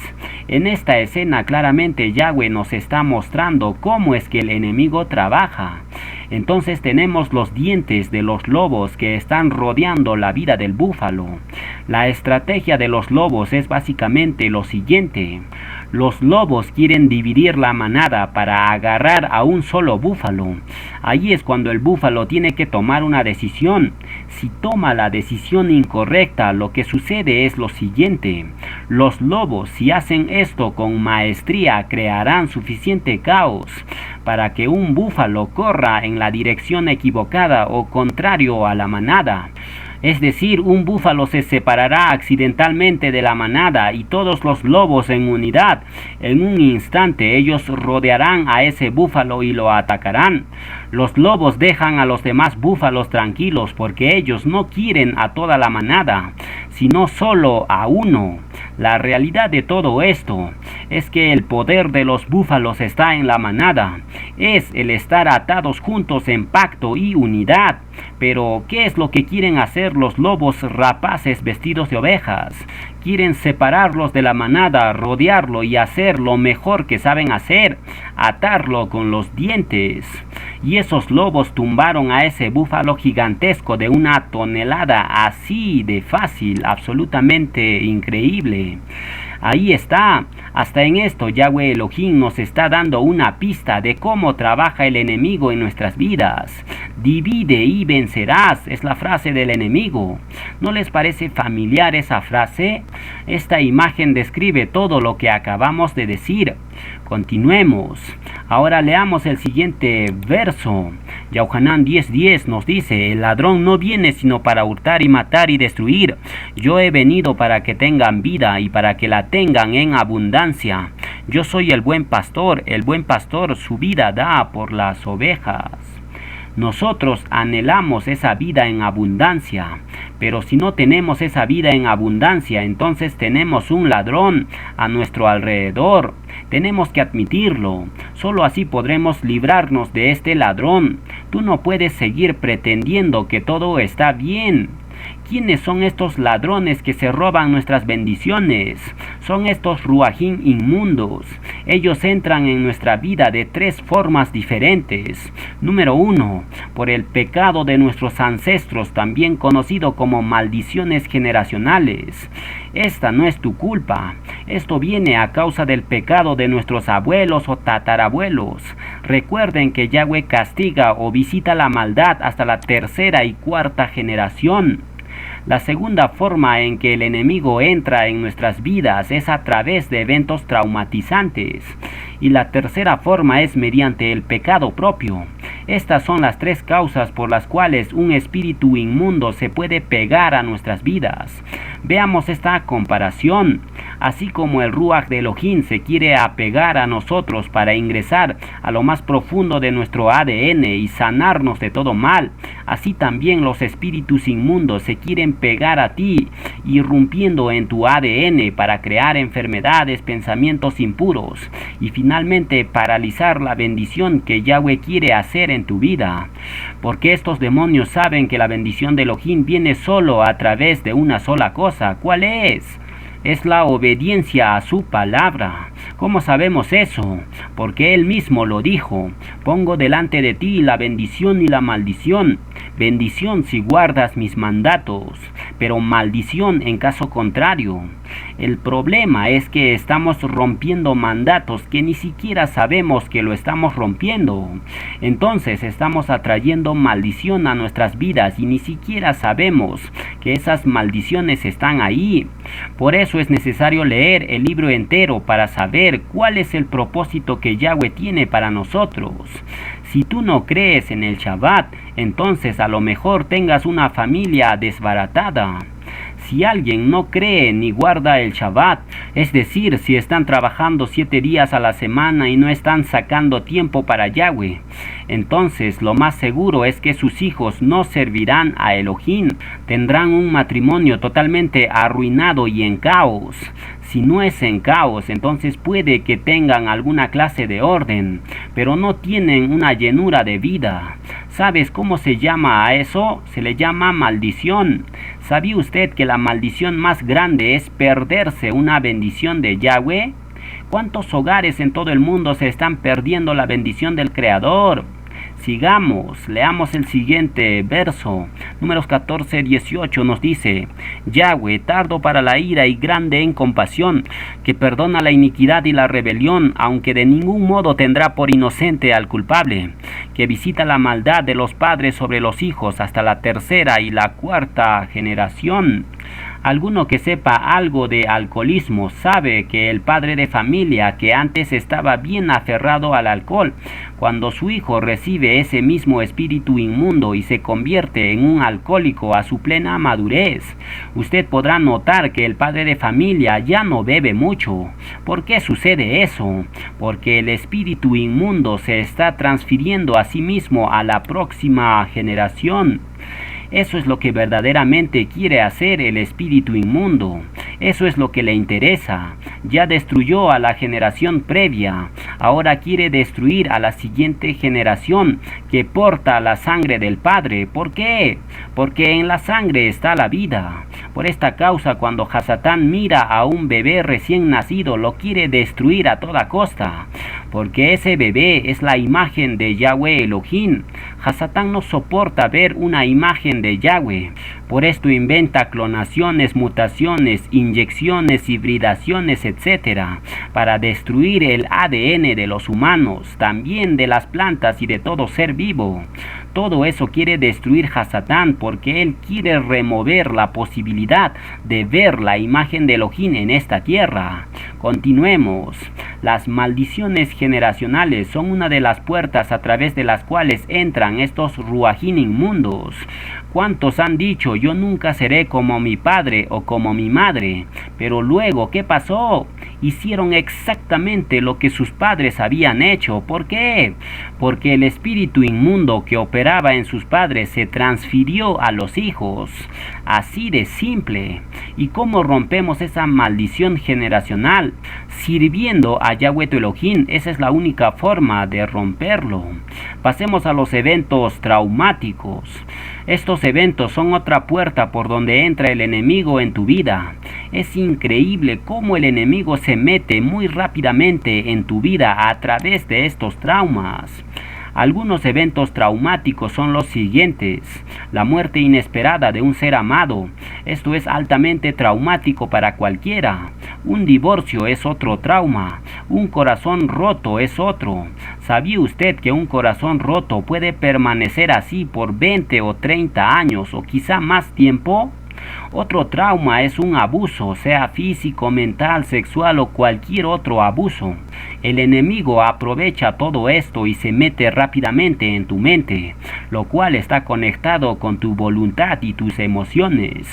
En esta escena claramente Yahweh nos está mostrando cómo es que el enemigo trabaja. Entonces tenemos los dientes de los lobos que están rodeando la vida del búfalo. La estrategia de los lobos es básicamente lo siguiente: los lobos quieren dividir la manada para agarrar a un solo búfalo. Allí es cuando el búfalo tiene que tomar una decisión. Si toma la decisión incorrecta, lo que sucede es lo siguiente: los lobos, si hacen esto con maestría, crearán suficiente caos para que un búfalo corra en la dirección equivocada o contrario a la manada. Es decir, un búfalo se separará accidentalmente de la manada y todos los lobos en unidad. En un instante ellos rodearán a ese búfalo y lo atacarán. Los lobos dejan a los demás búfalos tranquilos porque ellos no quieren a toda la manada, sino solo a uno. La realidad de todo esto es que el poder de los búfalos está en la manada. Es el estar atados juntos en pacto y unidad. Pero, ¿qué es lo que quieren hacer los lobos rapaces vestidos de ovejas? Quieren separarlos de la manada, rodearlo y hacer lo mejor que saben hacer: atarlo con los dientes. Y esos lobos tumbaron a ese búfalo gigantesco de 1 tonelada así de fácil, absolutamente increíble. Ahí está. Hasta en esto Yahweh Elohim nos está dando una pista de cómo trabaja el enemigo en nuestras vidas. Divide y vencerás, es la frase del enemigo. ¿No les parece familiar esa frase? Esta imagen describe todo lo que acabamos de decir. Continuemos. Ahora leamos el siguiente verso. Yohanan 10:10 nos dice: el ladrón no viene sino para hurtar y matar y destruir. Yo he venido para que tengan vida y para que la tengan en abundancia. Yo soy el buen pastor su vida da por las ovejas. Nosotros anhelamos esa vida en abundancia, pero si no tenemos esa vida en abundancia, entonces tenemos un ladrón a nuestro alrededor. Tenemos que admitirlo. Solo así podremos librarnos de este ladrón. Tú no puedes seguir pretendiendo que todo está bien. ¿Quiénes son estos ladrones que se roban nuestras bendiciones? Son estos ruajín inmundos. Ellos entran en nuestra vida de 3 formas diferentes. Número 1, por el pecado de nuestros ancestros, también conocido como maldiciones generacionales. Esta no es tu culpa. Esto viene a causa del pecado de nuestros abuelos o tatarabuelos. Recuerden que Yahweh castiga o visita la maldad hasta la 3ª y 4ª generación. La segunda forma en que el enemigo entra en nuestras vidas es a través de eventos traumatizantes. Y la tercera forma es mediante el pecado propio. Estas son las 3 causas por las cuales un espíritu inmundo se puede pegar a nuestras vidas. Veamos esta comparación. Así como el Ruach de Elohim se quiere apegar a nosotros para ingresar a lo más profundo de nuestro ADN y sanarnos de todo mal, así también los espíritus inmundos se quieren pegar a ti, irrumpiendo en tu ADN para crear enfermedades, pensamientos impuros y finalmente paralizar la bendición que Yahweh quiere hacer en tu vida. Porque estos demonios saben que la bendición de Elohim viene solo a través de una sola cosa. ¿Cuál es? Es la obediencia a su palabra. ¿Cómo sabemos eso? Porque Él mismo lo dijo: pongo delante de ti la bendición y la maldición. Bendición si guardas mis mandatos, pero maldición en caso contrario. El problema es que estamos rompiendo mandatos que ni siquiera sabemos que lo estamos rompiendo. Entonces estamos atrayendo maldición a nuestras vidas y ni siquiera sabemos que esas maldiciones están ahí. Por eso es necesario leer el libro entero para saber cuál es el propósito que Yahweh tiene para nosotros. Si tú no crees en el Shabbat, entonces a lo mejor tengas una familia desbaratada. Si alguien no cree ni guarda el Shabbat, es decir, si están trabajando 7 días a la semana y no están sacando tiempo para Yahweh, entonces lo más seguro es que sus hijos no servirán a Elohim, tendrán un matrimonio totalmente arruinado y en caos. Si no es en caos, entonces puede que tengan alguna clase de orden, pero no tienen una llenura de vida. ¿Sabes cómo se llama a eso? Se le llama maldición. ¿Sabía usted que la maldición más grande es perderse una bendición de Yahweh? ¿Cuántos hogares en todo el mundo se están perdiendo la bendición del Creador? Sigamos, leamos el siguiente verso. Números 14:18 nos dice: Yahweh, tardo para la ira y grande en compasión, que perdona la iniquidad y la rebelión, aunque de ningún modo tendrá por inocente al culpable, que visita la maldad de los padres sobre los hijos hasta la 3ª y la 4ª generación. Alguno que sepa algo de alcoholismo sabe que el padre de familia que antes estaba bien aferrado al alcohol, cuando su hijo recibe ese mismo espíritu inmundo y se convierte en un alcohólico a su plena madurez, usted podrá notar que el padre de familia ya no bebe mucho. ¿Por qué sucede eso? Porque el espíritu inmundo se está transfiriendo a sí mismo a la próxima generación. Eso es lo que verdaderamente quiere hacer el espíritu inmundo. Eso es lo que le interesa. Ya destruyó a la generación previa. Ahora quiere destruir a la siguiente generación que porta la sangre del Padre. ¿Por qué? Porque en la sangre está la vida. Por esta causa, cuando Hasatán mira a un bebé recién nacido, lo quiere destruir a toda costa. Porque ese bebé es la imagen de Yahweh Elohim. Hasatán no soporta ver una imagen de Yahweh. Por esto inventa clonaciones, mutaciones, inyecciones, hibridaciones, etc., para destruir el ADN de los humanos, también de las plantas y de todo ser vivo. Todo eso quiere destruir Hasatán porque él quiere remover la posibilidad de ver la imagen de Elohim en esta tierra. Continuemos. Las maldiciones generacionales son una de las puertas a través de las cuales entran estos ruajín inmundos. ¿Cuántos han dicho: yo nunca seré como mi padre o como mi madre? Pero luego, ¿qué pasó? Hicieron exactamente lo que sus padres habían hecho. ¿Por qué? Porque el espíritu inmundo que operaba en sus padres se transfirió a los hijos. Así de simple. ¿Y cómo rompemos esa maldición generacional? Sirviendo a Yahweh tu Elohim. Esa es la única forma de romperlo. Pasemos a los eventos traumáticos. Estos eventos son otra puerta por donde entra el enemigo en tu vida. Es increíble cómo el enemigo se mete muy rápidamente en tu vida a través de estos traumas. Algunos eventos traumáticos son los siguientes: la muerte inesperada de un ser amado. Esto es altamente traumático para cualquiera. Un divorcio es otro trauma. Un corazón roto es otro. ¿Sabía usted que un corazón roto puede permanecer así por 20 o 30 años o quizá más tiempo? Otro trauma es un abuso, sea físico, mental, sexual o cualquier otro abuso. El enemigo aprovecha todo esto y se mete rápidamente en tu mente, lo cual está conectado con tu voluntad y tus emociones.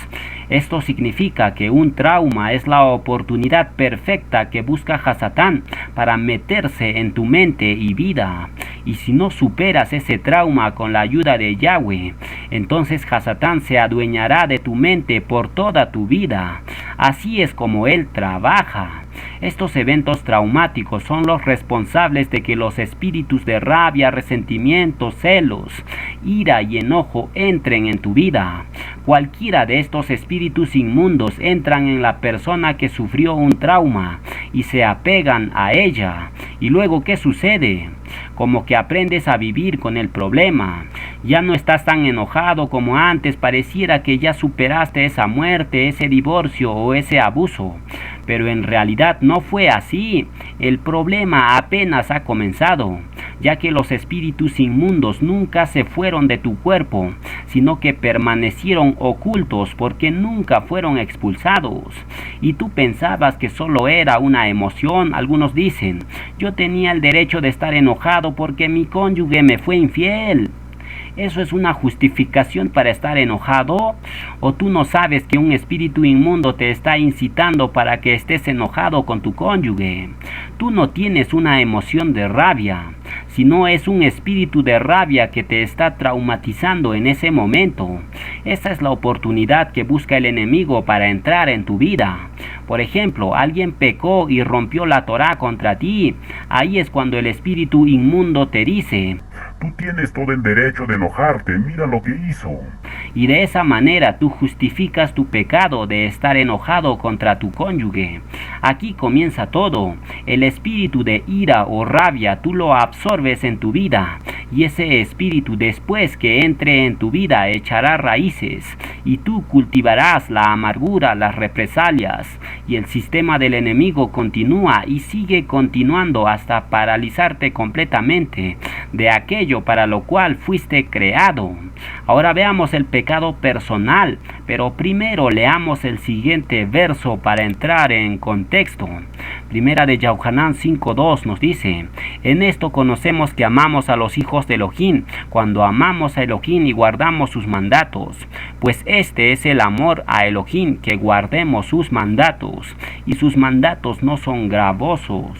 Esto significa que un trauma es la oportunidad perfecta que busca Hasatán para meterse en tu mente y vida. Y si no superas ese trauma con la ayuda de Yahweh, entonces Hasatán se adueñará de tu mente por toda tu vida. Así es como él trabaja. Estos eventos traumáticos son los responsables de que los espíritus de rabia, resentimiento, celos, ira y enojo entren en tu vida. Cualquiera de estos espíritus inmundos entran en la persona que sufrió un trauma y se apegan a ella. ¿Y luego qué sucede? Como que aprendes a vivir con el problema. Ya no estás tan enojado como antes, pareciera que ya superaste esa muerte, ese divorcio o ese abuso. Pero en realidad no fue así. El problema apenas ha comenzado, ya que los espíritus inmundos nunca se fueron de tu cuerpo, sino que permanecieron ocultos porque nunca fueron expulsados. Y tú pensabas que solo era una emoción. Algunos dicen, yo tenía el derecho de estar enojado porque mi cónyuge me fue infiel. ¿Eso es una justificación para estar enojado? ¿O tú no sabes que un espíritu inmundo te está incitando para que estés enojado con tu cónyuge? Tú no tienes una emoción de rabia, sino es un espíritu de rabia que te está traumatizando en ese momento. Esa es la oportunidad que busca el enemigo para entrar en tu vida. Por ejemplo, alguien pecó y rompió la Torá contra ti. Ahí es cuando el espíritu inmundo te dice, tú tienes todo el derecho de enojarte, mira lo que hizo. Y de esa manera tú justificas tu pecado de estar enojado contra tu cónyuge. Aquí comienza todo. El espíritu de ira o rabia tú lo absorbes en tu vida. Y ese espíritu después que entre en tu vida echará raíces. Y tú cultivarás la amargura, las represalias. Y el sistema del enemigo continúa y sigue continuando hasta paralizarte completamente de aquello para lo cual fuiste creado. Ahora veamos el pecado personal, pero primero leamos el siguiente verso para entrar en contexto. Primera de Yohanan 5:2 nos dice, en esto conocemos que amamos a los hijos de Elohim, cuando amamos a Elohim y guardamos sus mandatos, pues este es el amor a Elohim, que guardemos sus mandatos, y sus mandatos no son gravosos.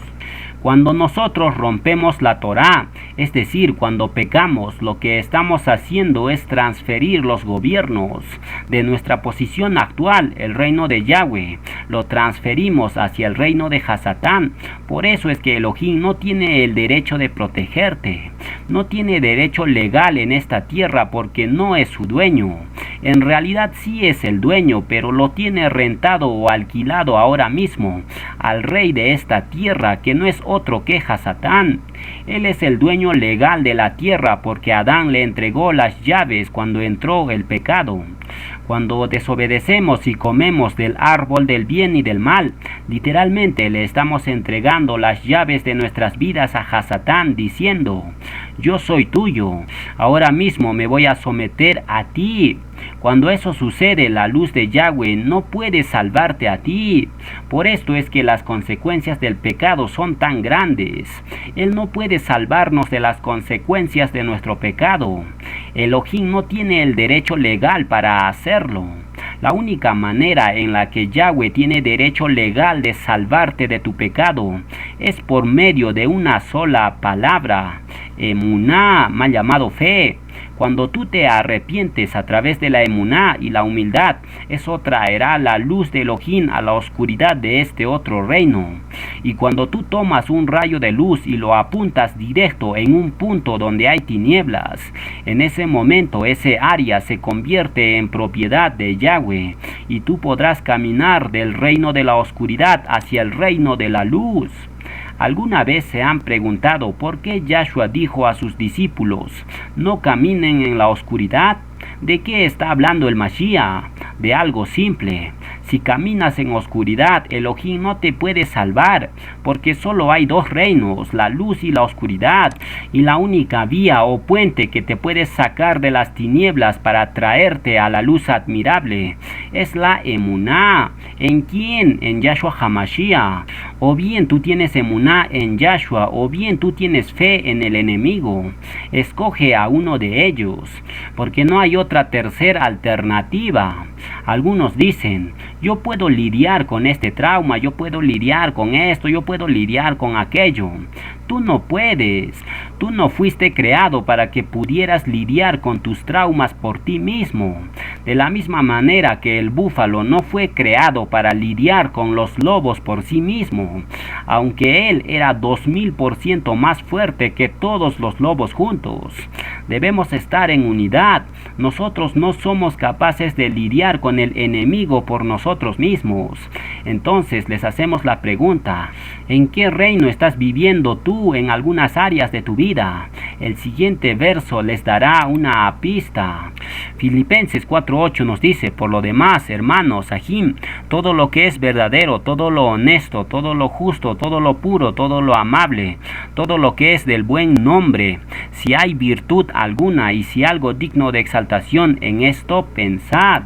Cuando nosotros rompemos la Torá, es decir, cuando pecamos, lo que estamos haciendo es transferir los gobiernos de nuestra posición actual, el reino de Yahweh, lo transferimos hacia el reino de Hasatán. Por eso es que Elohim no tiene el derecho de protegerte, no tiene derecho legal en esta tierra porque no es su dueño. En realidad sí es el dueño, pero lo tiene rentado o alquilado ahora mismo al rey de esta tierra, que no es otro que Hasatán. Él es el dueño legal de la tierra porque Adán le entregó las llaves cuando entró el pecado. Cuando desobedecemos y comemos del árbol del bien y del mal, literalmente le estamos entregando las llaves de nuestras vidas a Hasatán, diciendo, yo soy tuyo, ahora mismo me voy a someter a ti. Cuando eso sucede, la luz de Yahweh no puede salvarte a ti. Por esto es que las consecuencias del pecado son tan grandes. Él no puede salvarnos de las consecuencias de nuestro pecado. Elohim no tiene el derecho legal para hacerlo. La única manera en la que Yahweh tiene derecho legal de salvarte de tu pecado es por medio de una sola palabra, emuná, mal llamado fe. Cuando tú te arrepientes a través de la emuná y la humildad, eso traerá la luz de Elohim a la oscuridad de este otro reino. Y cuando tú tomas un rayo de luz y lo apuntas directo en un punto donde hay tinieblas, en ese momento ese área se convierte en propiedad de Yahweh y tú podrás caminar del reino de la oscuridad hacia el reino de la luz. ¿Alguna vez se han preguntado por qué Yahshua dijo a sus discípulos, no caminen en la oscuridad? ¿De qué está hablando el Mashiach? De algo simple. Si caminas en oscuridad, Elohim no te puede salvar, porque solo hay dos reinos, la luz y la oscuridad, y la única vía o puente que te puede sacar de las tinieblas para traerte a la luz admirable es la emuná. ¿En quién? En Yahshua HaMashiach. O bien tú tienes emuná en Yahshua, o bien tú tienes fe en el enemigo. Escoge a uno de ellos, porque no hay otra tercera alternativa. Algunos dicen, yo puedo lidiar con este trauma, yo puedo lidiar con esto, yo puedo lidiar con aquello. Tú no puedes. Tú no fuiste creado para que pudieras lidiar con tus traumas por ti mismo. De la misma manera que el búfalo no fue creado para lidiar con los lobos por sí mismo, aunque él era 2000% más fuerte que todos los lobos juntos. Debemos estar en unidad. Nosotros no somos capaces de lidiar con el enemigo por nosotros mismos. Entonces les hacemos la pregunta, ¿en qué reino estás viviendo tú en algunas áreas de tu vida? El siguiente verso les dará una pista. Filipenses 4:8 nos dice, por lo demás, hermanos, Ajim, todo lo que es verdadero, todo lo honesto, todo lo justo, todo lo puro, todo lo amable, todo lo que es del buen nombre, si hay virtud alguna y si algo digno de exaltación, en esto pensad.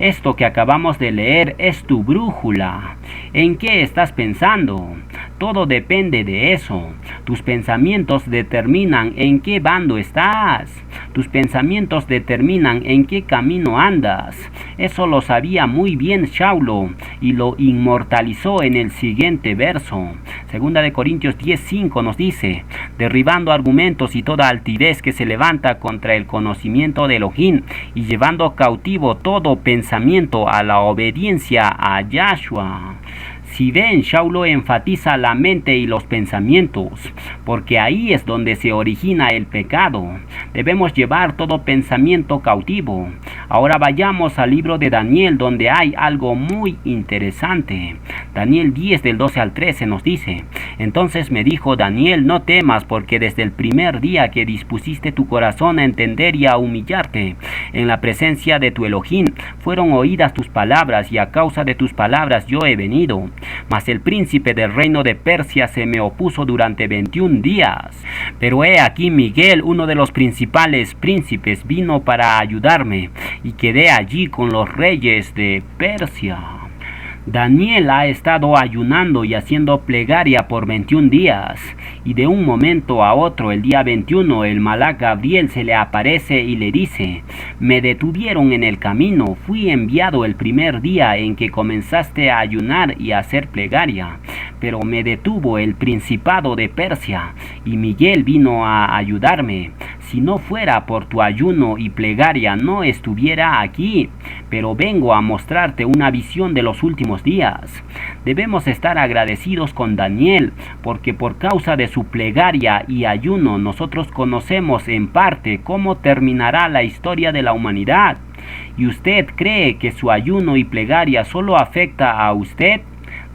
Esto que acabamos de leer es tu brújula. ¿En qué estás pensando? Todo depende de eso. Tus pensamientos determinan en qué bando estás. Tus pensamientos determinan en qué camino andas. Eso lo sabía muy bien Shaulo y lo inmortalizó en el siguiente verso. Segunda de Corintios 10:5 nos dice, derribando argumentos y toda altivez que se levanta contra el conocimiento de Elohim y llevando cautivo todo pensamiento a la obediencia a Yahshua. Si ven, Shaulo enfatiza la mente y los pensamientos, porque ahí es donde se origina el pecado. Debemos llevar todo pensamiento cautivo. Ahora vayamos al libro de Daniel, donde hay algo muy interesante. Daniel 10 del 12 al 13 nos dice, entonces me dijo Daniel, no temas, porque desde el primer día que dispusiste tu corazón a entender y a humillarte en la presencia de tu Elohim, fueron oídas tus palabras, y a causa de tus palabras yo he venido. Mas el príncipe del reino de Persia se me opuso durante 21 días. Pero he aquí Miguel, uno de los principales príncipes, vino para ayudarme, y quedé allí con los reyes de Persia. Daniel ha estado ayunando y haciendo plegaria por 21 días, y de un momento a otro, el día 21, el malach Gabriel se le aparece y le dice, me detuvieron en el camino, fui enviado el primer día en que comenzaste a ayunar y a hacer plegaria, pero me detuvo el principado de Persia, y Miguel vino a ayudarme. Si no fuera por tu ayuno y plegaria, no estuviera aquí, pero vengo a mostrarte una visión de los últimos días. Debemos estar agradecidos con Daniel, porque por causa de su plegaria y ayuno nosotros conocemos en parte cómo terminará la historia de la humanidad. ¿Y usted cree que su ayuno y plegaria solo afecta a usted?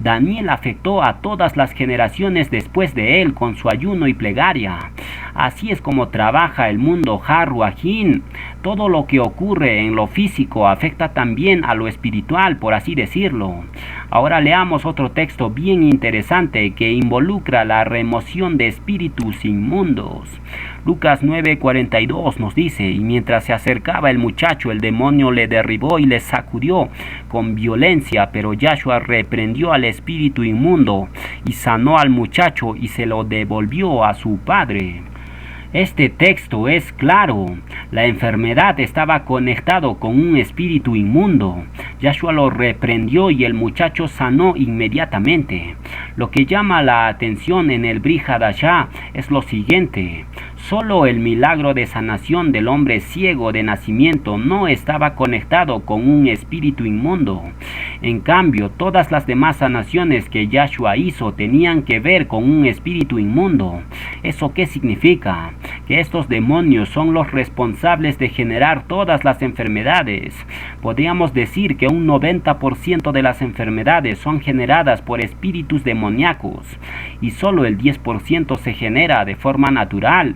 Daniel afectó a todas las generaciones después de él con su ayuno y plegaria. Así es como trabaja el mundo Harruajín. Todo lo que ocurre en lo físico afecta también a lo espiritual, por así decirlo. Ahora leamos otro texto bien interesante que involucra la remoción de espíritus inmundos. Lucas 9:42 nos dice, y mientras se acercaba el muchacho, el demonio le derribó y le sacudió con violencia, pero Yahshua reprendió al espíritu inmundo y sanó al muchacho y se lo devolvió a su padre. Este texto es claro. La enfermedad estaba conectado con un espíritu inmundo. Yahshua lo reprendió y el muchacho sanó inmediatamente. Lo que llama la atención en el Brit Hadashah es lo siguiente. Solo el milagro de sanación del hombre ciego de nacimiento no estaba conectado con un espíritu inmundo. En cambio, todas las demás sanaciones que Yahshua hizo tenían que ver con un espíritu inmundo. ¿Eso qué significa? Que estos demonios son los responsables de generar todas las enfermedades. Podríamos decir que un 90% de las enfermedades son generadas por espíritus demoníacos y solo el 10% se genera de forma natural.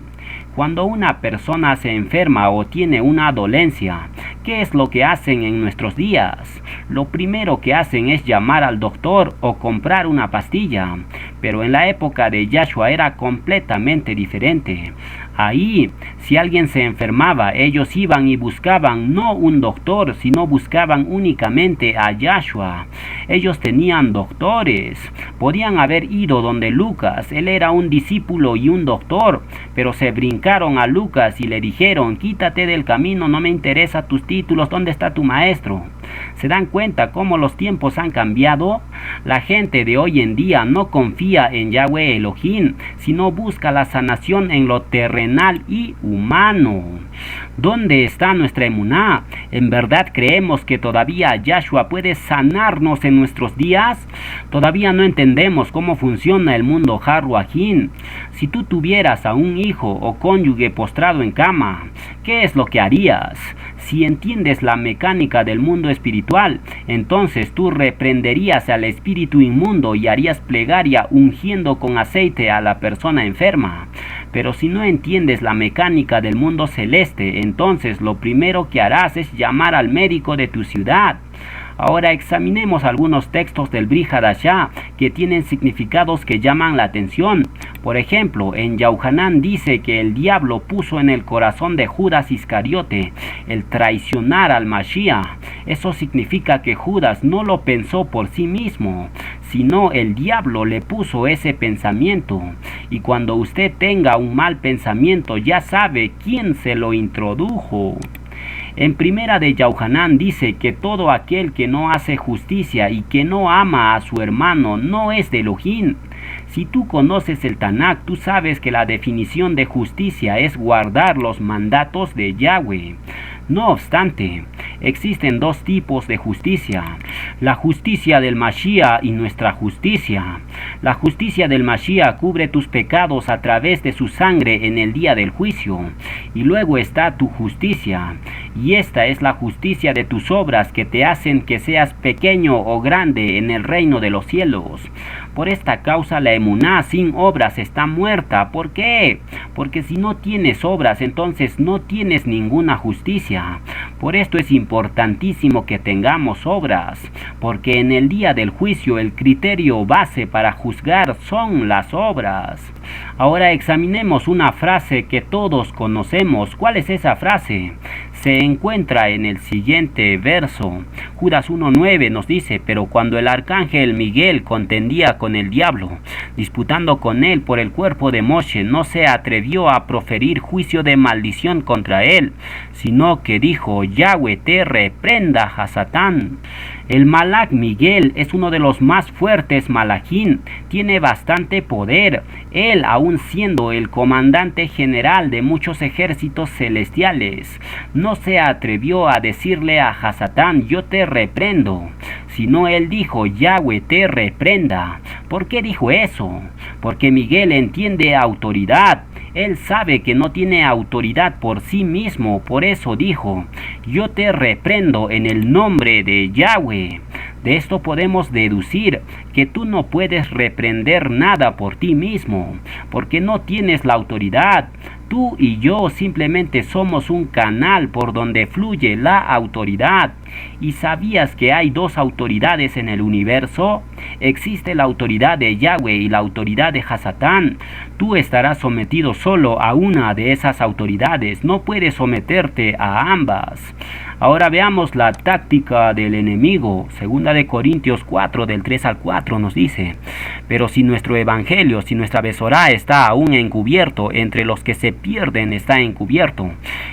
Cuando una persona se enferma o tiene una dolencia, ¿qué es lo que hacen en nuestros días? Lo primero que hacen es llamar al doctor o comprar una pastilla, pero en la época de Yahshua era completamente diferente. Ahí, si alguien se enfermaba, ellos iban y buscaban no un doctor, sino buscaban únicamente a Yahshua. Ellos tenían doctores. Podían haber ido donde Lucas. Él era un discípulo y un doctor, pero se brincaron a Lucas y le dijeron: quítate del camino, no me interesa tus títulos, ¿dónde está tu maestro? ¿Se dan cuenta cómo los tiempos han cambiado? La gente de hoy en día no confía en Yahweh Elohim, sino busca la sanación en lo terrenal y humano. ¿Dónde está nuestra emuná? ¿En verdad creemos que todavía Yahshua puede sanarnos en nuestros días? Todavía no entendemos cómo funciona el mundo Harruajín. Si tú tuvieras a un hijo o cónyuge postrado en cama, ¿qué es lo que harías? Si entiendes la mecánica del mundo espiritual, entonces tú reprenderías al espíritu inmundo y harías plegaria ungiendo con aceite a la persona enferma. Pero si no entiendes la mecánica del mundo celeste, entonces lo primero que harás es llamar al médico de tu ciudad. Ahora examinemos algunos textos del Brit Hadashah que tienen significados que llaman la atención. Por ejemplo, en Yahuanán dice que el diablo puso en el corazón de Judas Iscariote el traicionar al Mashiach. Eso significa que Judas no lo pensó por sí mismo, sino el diablo le puso ese pensamiento. Y cuando usted tenga un mal pensamiento, ya sabe quién se lo introdujo. En primera de Yahuanán dice que todo aquel que no hace justicia y que no ama a su hermano no es de Elohim. Si tú conoces el Tanakh, tú sabes que la definición de justicia es guardar los mandatos de Yahweh. No obstante, existen dos tipos de justicia: la justicia del Mashiach y nuestra justicia. La justicia del Mashiach cubre tus pecados a través de su sangre en el día del juicio. Y luego está tu justicia, y esta es la justicia de tus obras que te hacen que seas pequeño o grande en el reino de los cielos. Por esta causa la emuná sin obras está muerta. ¿Por qué? Porque si no tienes obras, entonces no tienes ninguna justicia. Por esto es importantísimo que tengamos obras, porque en el día del juicio el criterio base para juzgar son las obras. Ahora examinemos una frase que todos conocemos. ¿Cuál es esa frase? Se encuentra en el siguiente verso. Judas 1:9 nos dice: pero cuando el arcángel Miguel contendía con el diablo, disputando con él por el cuerpo de Moshe, no se atrevió a proferir juicio de maldición contra él, sino que dijo: Yahweh te reprenda a Satán. El Malach Miguel es uno de los más fuertes malachín, tiene bastante poder. Él, aun siendo el comandante general de muchos ejércitos celestiales, no se atrevió a decirle a Hasatán: yo te reprendo, sino él dijo: Yahweh te reprenda. ¿Por qué dijo eso? Porque Miguel entiende autoridad. Él sabe que no tiene autoridad por sí mismo, por eso dijo: yo te reprendo en el nombre de Yahweh. De esto podemos deducir que tú no puedes reprender nada por ti mismo, porque no tienes la autoridad. Tú y yo simplemente somos un canal por donde fluye la autoridad. ¿Y sabías que hay dos autoridades en el universo? Existe la autoridad de Yahweh y la autoridad de Hasatán. Tú estarás sometido solo a una de esas autoridades, no puedes someterte a ambas. Ahora veamos la táctica del enemigo. Segunda de Corintios 4, del 3 al 4 nos dice: pero si nuestro evangelio, si nuestra besorá está aún encubierto, entre los que se pierden está encubierto,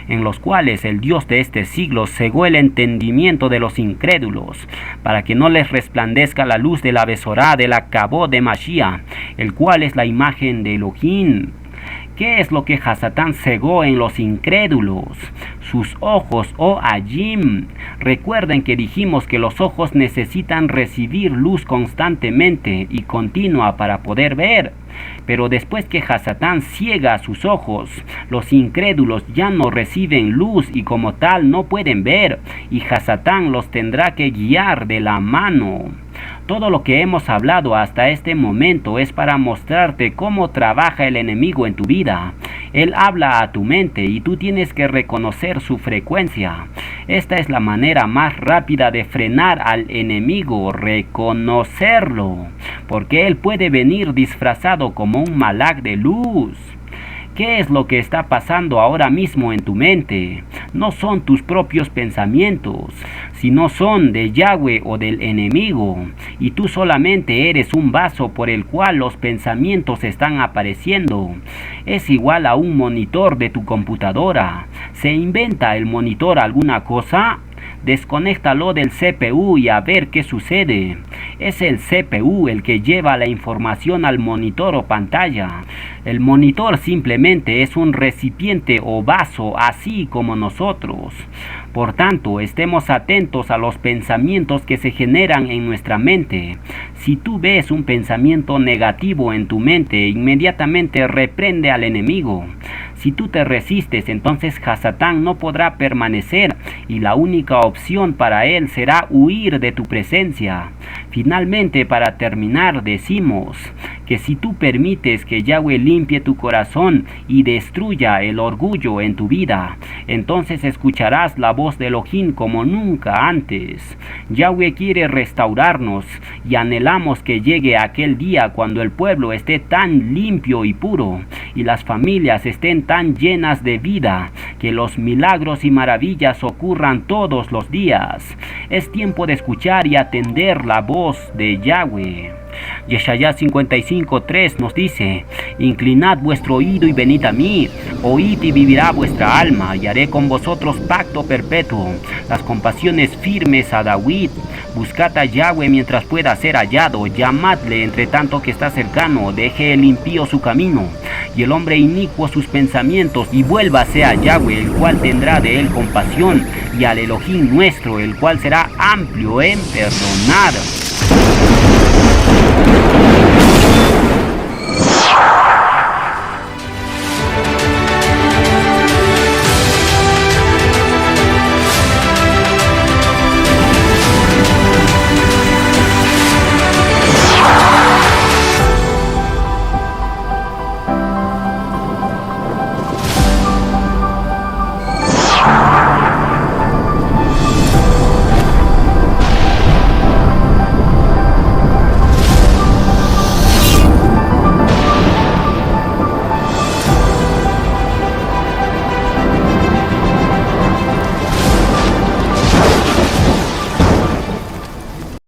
en los cuales el Dios de este siglo cegó el entendimiento de los incrédulos, para que no les resplandezca la luz de la besorá de la Kabod de Mashiach, el cual es la imagen de Elohim. ¿Qué es lo que Hasatán cegó en los incrédulos? Sus ojos, oh Ajim. Recuerden que dijimos que los ojos necesitan recibir luz constantemente y continua para poder ver. Pero después que Hasatán ciega sus ojos, los incrédulos ya no reciben luz y como tal no pueden ver, y Hasatán los tendrá que guiar de la mano. Todo lo que hemos hablado hasta este momento es para mostrarte cómo trabaja el enemigo en tu vida. Él habla a tu mente y tú tienes que reconocer su frecuencia. Esta es la manera más rápida de frenar al enemigo, reconocerlo, porque él puede venir disfrazado como un malach de luz. ¿Qué es lo que está pasando ahora mismo en tu mente? No son tus propios pensamientos, sino son de Yahweh o del enemigo, y tú solamente eres un vaso por el cual los pensamientos están apareciendo. Es igual a un monitor de tu computadora. ¿Se inventa el monitor alguna cosa? Desconéctalo del CPU y a ver qué sucede. Es el CPU el que lleva la información al monitor o pantalla. El monitor simplemente es un recipiente o vaso, así como nosotros. Por tanto, estemos atentos a los pensamientos que se generan en nuestra mente. Si tú ves un pensamiento negativo en tu mente, inmediatamente reprende al enemigo. Si tú te resistes, entonces Hasatán no podrá permanecer y la única opción para él será huir de tu presencia. Finalmente, para terminar, decimos que si tú permites que Yahweh limpie tu corazón y destruya el orgullo en tu vida, entonces escucharás la voz de Elohim como nunca antes. Yahweh quiere restaurarnos y anhelamos que llegue aquel día cuando el pueblo esté tan limpio y puro y las familias estén tan llenas de vida, que los milagros y maravillas ocurran todos los días. Es tiempo de escuchar y atender la voz de Yahweh. Yeshaya 55:3 nos dice: inclinad vuestro oído y venid a mí, oíd y vivirá vuestra alma, y haré con vosotros pacto perpetuo, las compasiones firmes a David. Buscad a Yahweh mientras pueda ser hallado, llamadle entre tanto que está cercano. Deje el impío su camino y el hombre inicuo sus pensamientos, y vuélvase a Yahweh, el cual tendrá de él compasión, y al Elohim nuestro, el cual será amplio en perdonar.